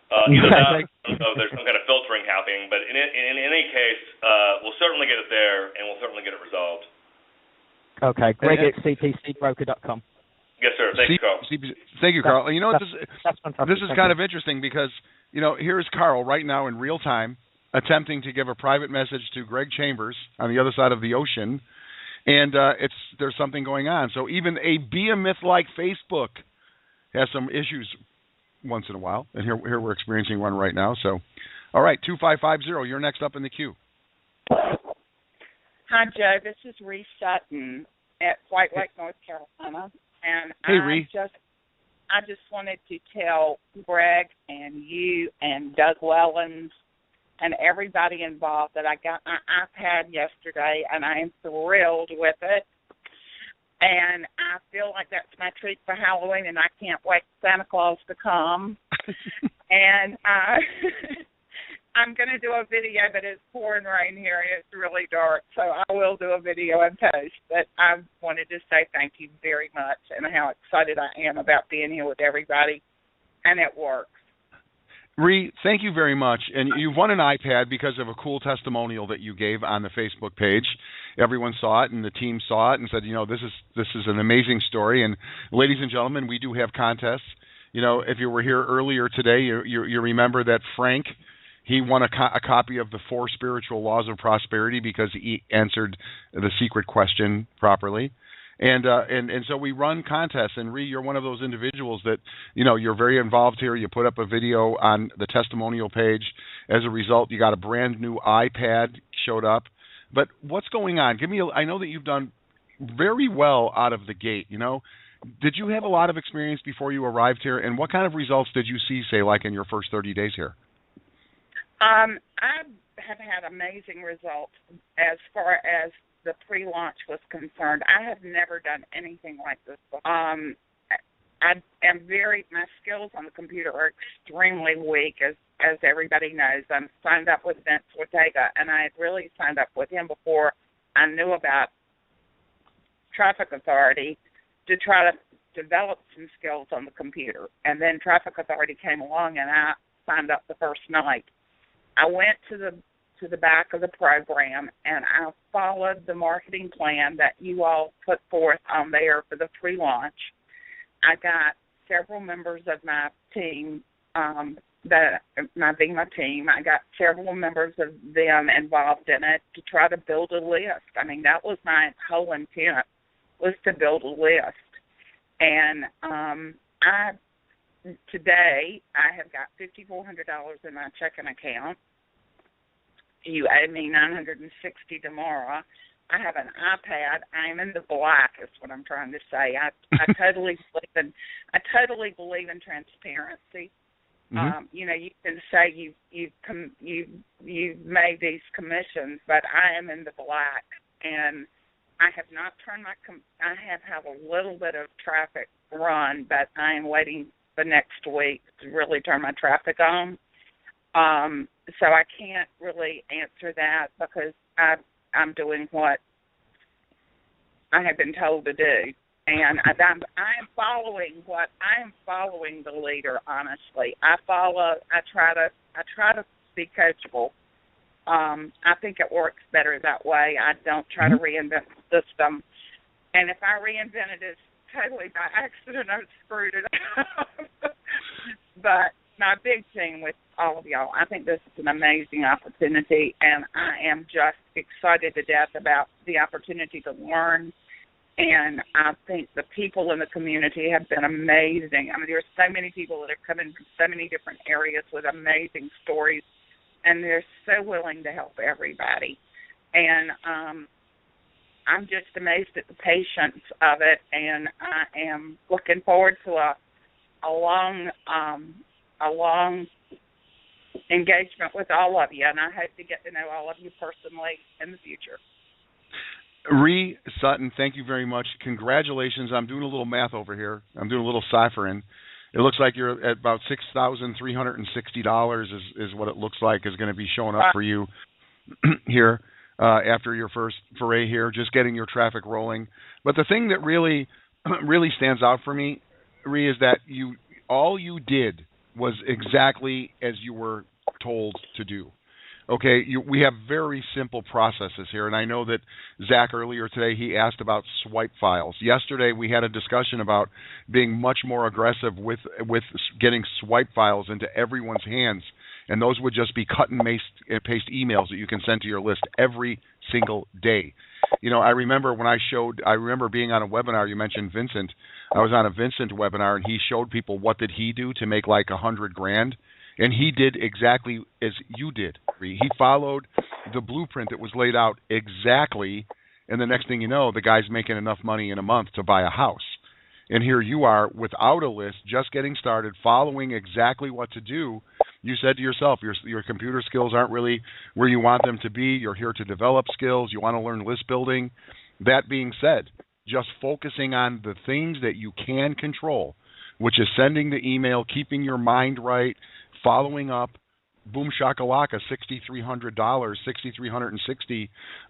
Either that or there's some kind of filtering happening, but in any case, we'll certainly get it there, and we'll certainly get it resolved. Okay, Greg@cpcbroker.com. Yes, sir. Thank you, Carl. Thank you, Carl. That's fantastic. This is kind of interesting because, here's Carl right now in real time. attempting to give a private message to Greg Chambers on the other side of the ocean, and there's something going on. So even a Be a Myth-like Facebook has some issues once in a while, and here we're experiencing one right now. So, all right, 2550, you're next up in the queue. Hi, Joe. This is Ree Sutton at White Lake, North Carolina, and hey, Ree. I just wanted to tell Greg and you and Doug Wellens and everybody involved that I got my iPad yesterday, and I am thrilled with it. And I feel like that's my treat for Halloween, and I can't wait for Santa Claus to come. And I'm going to do a video, but it's pouring rain here, and it's really dark, so I will do a video and post. But I wanted to say thank you very much and how excited I am about being here with everybody, and it works. Ree, thank you very much. And you've won an iPad because of a cool testimonial that you gave on the Facebook page. Everyone saw it, and the team saw it and said, this is an amazing story. And ladies and gentlemen, we do have contests. If you were here earlier today, you remember that Frank, he won a copy of the 4 Spiritual Laws of Prosperity because he answered the secret question properly. And so we run contests, and Ree, you're one of those individuals that, you're very involved here. You put up a video on the testimonial page. As a result, you got a brand new iPad showed up. But what's going on? I know that you've done very well out of the gate, Did you have a lot of experience before you arrived here, and what kind of results did you see, say, like in your first 30 days here? I have had amazing results as far as the pre-launch was concerned. I have never done anything like this before. My skills on the computer are extremely weak, as everybody knows. I'm signed up with Vince Ortega, and I had really signed up with him before I knew about Traffic Authority to try to develop some skills on the computer. And then Traffic Authority came along, and I signed up the first night. I went to the back of the program, and I followed the marketing plan that you all put forth on there for the pre-launch. I got several members of my team, my VEMA team. I got several members of them involved in it to try to build a list. I mean, that was my whole intent, was to build a list. And today I have got $5,400 in my checking account. You owe me $960 tomorrow. I have an iPad. I'm in the black. Is what I'm trying to say. I totally believe in transparency. Mm-hmm. You can say you've made these commissions, but I am in the black, and I have not turned I have a little bit of traffic run, but I am waiting for next week to really turn my traffic on. So I can't really answer that because I'm doing what I have been told to do, and I am following the leader. Honestly, I try to be coachable. I think it works better that way. I don't try to reinvent the system, and if I reinvent it, it's totally by accident. I've screwed it up. But my big thing with all of y'all, I think this is an amazing opportunity, and I am just excited to death about the opportunity to learn. And I think the people in the community have been amazing. I mean, there's so many people that have come in from so many different areas with amazing stories, and they're so willing to help everybody. And I'm just amazed at the patience of it, and I am looking forward to a long engagement with all of you, and I hope to get to know all of you personally in the future. Ree Sutton, thank you very much. Congratulations. I'm doing a little math over here. I'm doing a little ciphering. It looks like you're at about $6,360 is what it looks like is going to be showing up for you here after your first foray here, just getting your traffic rolling. But the thing that really stands out for me, Ree, is that all you did was exactly as you were told to do. Okay, we have very simple processes here, and I know that Zach earlier today, he asked about swipe files. Yesterday, we had a discussion about being much more aggressive with getting swipe files into everyone's hands and those would just be cut and paste emails that you can send to your list every single day. I remember being on a webinar. You mentioned Vincent. I was on a Vincent webinar, and he showed people what did he do to make like $100,000, and he did exactly as you did. He followed the blueprint that was laid out exactly, and the next thing you know, the guy's making enough money in a month to buy a house. And here you are without a list, just getting started, following exactly what to do. You said to yourself, your computer skills aren't really where you want them to be. You're here to develop skills. You want to learn list building. That being said, just focusing on the things that you can control, which is sending the email, keeping your mind right, following up, boom shakalaka, $6,300,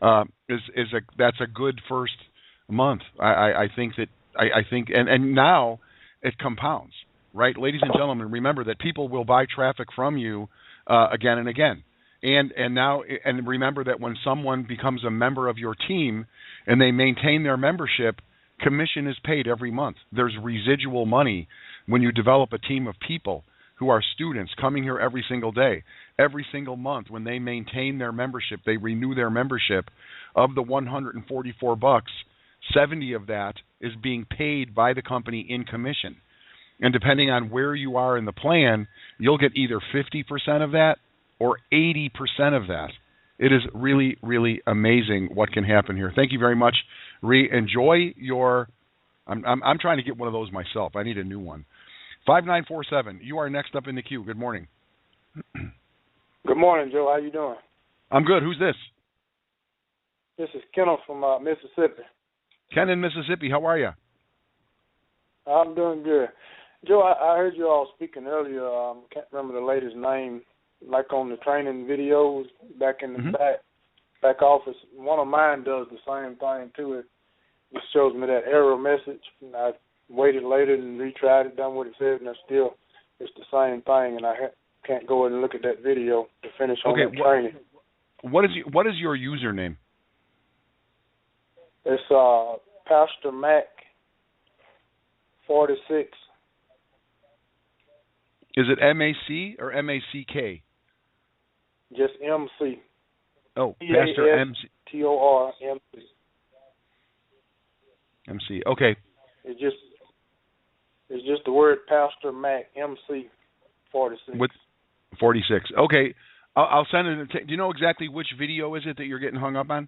$6,360 that's a good first month. I think that. I think, and now it compounds, right? Ladies and gentlemen, remember that people will buy traffic from you again and again. And remember that when someone becomes a member of your team and they maintain their membership, commission is paid every month. There's residual money when you develop a team of people who are students coming here every single day. Every single month when they maintain their membership, they renew their membership. Of the $144, 70 of that is being paid by the company in commission. And depending on where you are in the plan, you'll get either 50% of that or 80% of that. It is really, really amazing what can happen here. Thank you very much, Ree. Enjoy your... I'm trying to get one of those myself. I need a new one. 5947, you are next up in the queue. Good morning. Good morning, Joe. How you doing? I'm good. Who's this? This is Kenneth from Mississippi. Ken in Mississippi, how are you? I'm doing good. Joe, I heard you all speaking earlier. Can't remember the lady's name, like on the training videos back in the back office. One of mine does the same thing, too. It just shows me that error message. And I waited later and retried it, done what it said, and it's the same thing, and I can't go in and look at that video to finish on the training. What is your username? It's Pastor Mac 46. Is it M-A-C or M-A-C-K? Just M-C. Oh, Pastor M-C. T-O-R-M-C. M-C. Okay. It's just the word Pastor Mac, M-C 46. With 46. Okay. I'll send it. Do you know exactly which video is it that you're getting hung up on?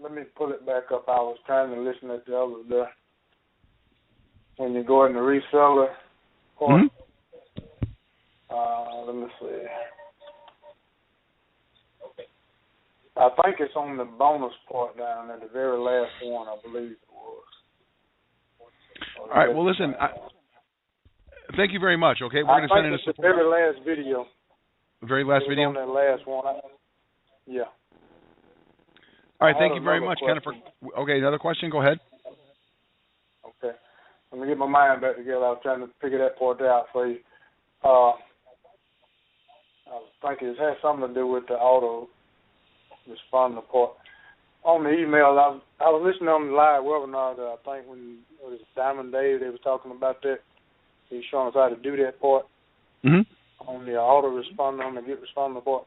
Let me pull it back up. I was trying to listen at the other day. When you go in the reseller part, let me see. I think it's on the bonus part down there, the very last one, I believe it was. All right. Well, listen. Thank you very much. Okay, we're going to send in a support. The very last video. The very last video. On that last one. Yeah. All right, thank you very much, Jennifer. Okay, another question? Go ahead. Okay. Let me get my mind back together. I was trying to figure that part out for you. I was thinking it has something to do with the auto responder part. On the email, I was listening on the live webinar that I think when it was Diamond Dave, they were talking about that. He was showing us how to do that part. On the auto responder, on the get responder part.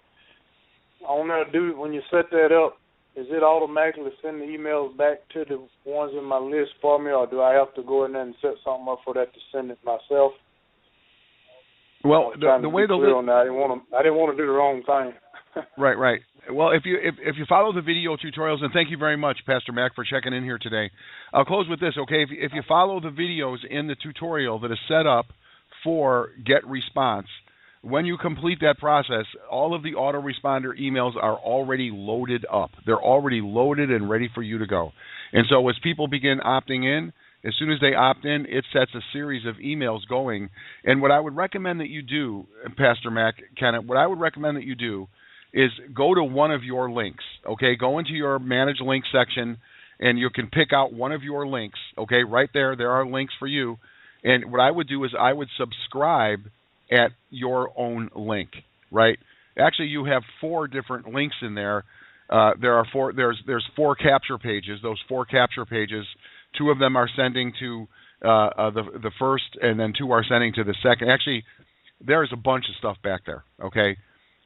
On there, when you set that up, is it automatically send the emails back to the ones in my list for me, or do I have to go in there and set something up for that to send it myself? Well, the way the list, I didn't want to do the wrong thing. Right. Well, if you follow the video tutorials, and thank you very much, Pastor Mac, for checking in here today. I'll close with this, okay? If you follow the videos in the tutorial that is set up for GetResponse, when you complete that process, all of the autoresponder emails are already loaded up. They're already loaded and ready for you to go. And so as people begin opting in, as soon as they opt in, it sets a series of emails going. And what I would recommend that you do, Pastor Mac, Kenneth, what I would recommend that you do is go to one of your links, okay? Go into your Manage Links section, and you can pick out one of your links, okay? Right there are links for you. And what I would do is I would subscribe at your own link, right? Actually, you have 4 different links in there. There's 4 capture pages. Those 4 capture pages, 2 of them are sending to the first, and then 2 are sending to the second. Actually, there is a bunch of stuff back there, okay?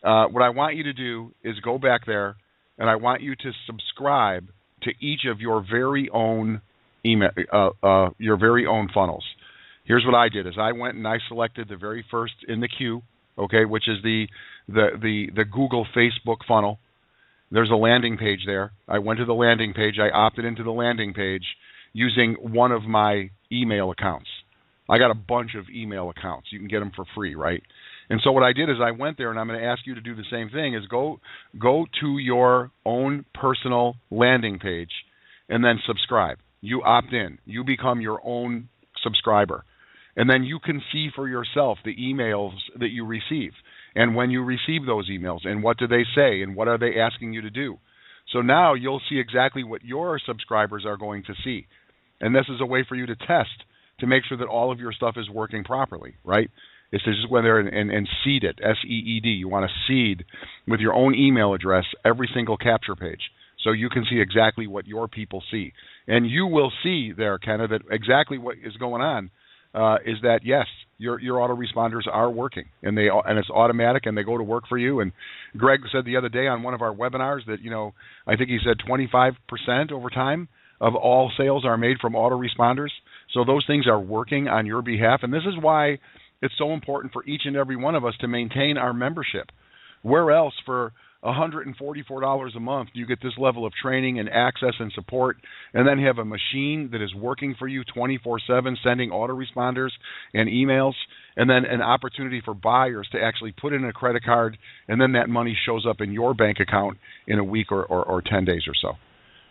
What I want you to do is go back there, and I want you to subscribe to each of your very own email, your very own funnels. Here's what I did: is I went and I selected the very first in the queue, okay, which is the Google Facebook funnel. There's a landing page there. I went to the landing page. I opted into the landing page using one of my email accounts. I got a bunch of email accounts. You can get them for free, right? And so what I did is I went there, and I'm going to ask you to do the same thing, is go to your own personal landing page and then subscribe. You opt in. You become your own subscriber. And then you can see for yourself the emails that you receive and when you receive those emails and what do they say and what are they asking you to do. So now you'll see exactly what your subscribers are going to see. And this is a way for you to test to make sure that all of your stuff is working properly, right? It's to just go in there and seed it, S-E-E-D. You want to seed with your own email address every single capture page so you can see exactly what your people see. And you will see there, Kenna, that exactly what is going on is that, yes, your autoresponders are working, and it's automatic, and they go to work for you. And Greg said the other day on one of our webinars that, I think he said 25% over time of all sales are made from autoresponders. So those things are working on your behalf, and this is why it's so important for each and every one of us to maintain our membership. Where else for $144 a month do you get this level of training and access and support, and then have a machine that is working for you 24/7, sending autoresponders and emails, and then an opportunity for buyers to actually put in a credit card, and then that money shows up in your bank account in a week or 10 days or so.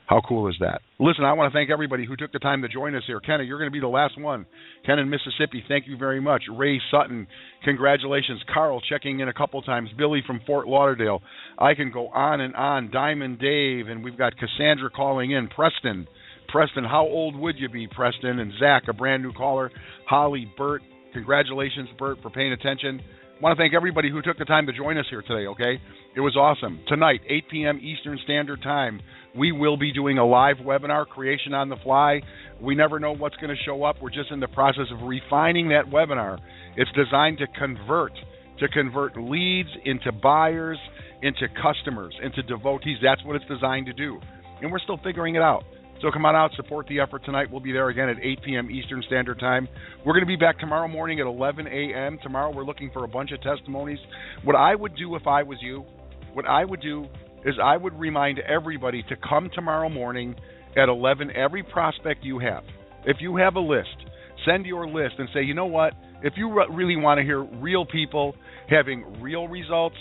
How cool is that? Listen, I want to thank everybody who took the time to join us here. Kenna, you're going to be the last one. Ken in Mississippi, thank you very much. Ray Sutton, congratulations. Carl checking in a couple times. Billy from Fort Lauderdale. I can go on and on. Diamond Dave, and we've got Cassandra calling in. Preston, how old would you be, Preston? And Zach, a brand new caller. Holly, Bert, congratulations, Bert, for paying attention. I want to thank everybody who took the time to join us here today, okay? It was awesome. Tonight, 8 p.m. Eastern Standard Time, we will be doing a live webinar, Creation on the Fly. We never know what's going to show up. We're just in the process of refining that webinar. It's designed to convert leads into buyers, into customers, into devotees. That's what it's designed to do. And we're still figuring it out. So come on out, support the effort tonight. We'll be there again at 8 p.m. Eastern Standard Time. We're going to be back tomorrow morning at 11 a.m. Tomorrow we're looking for a bunch of testimonies. What I would do if I was you, is I would remind everybody to come tomorrow morning at 11, every prospect you have. If you have a list, send your list and say, you know what, if you really want to hear real people having real results,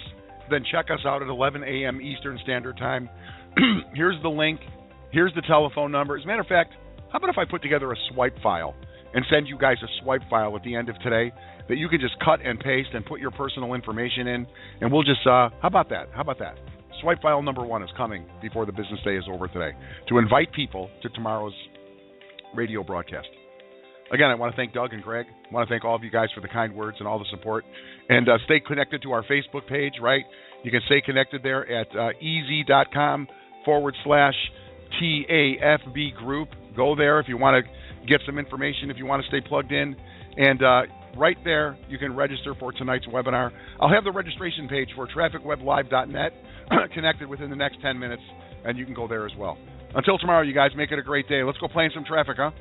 then check us out at 11 a.m. Eastern Standard Time. Here's the link. Here's the telephone number. As a matter of fact, how about if I put together a swipe file and send you guys a swipe file at the end of today that you can just cut and paste and put your personal information in, and we'll just, how about that? Swipe file number 1 is coming before the business day is over today to invite people to tomorrow's radio broadcast. Again, I want to thank Doug and Greg. I want to thank all of you guys for the kind words and all the support. And stay connected to our Facebook page, right? You can stay connected there at easy.com/TAFB group. Go there if you want to get some information, if you want to stay plugged in. And right there, you can register for tonight's webinar. I'll have the registration page for trafficweblive.net connected within the next 10 minutes, and you can go there as well. Until tomorrow, you guys, make it a great day. Let's go play in some traffic, huh?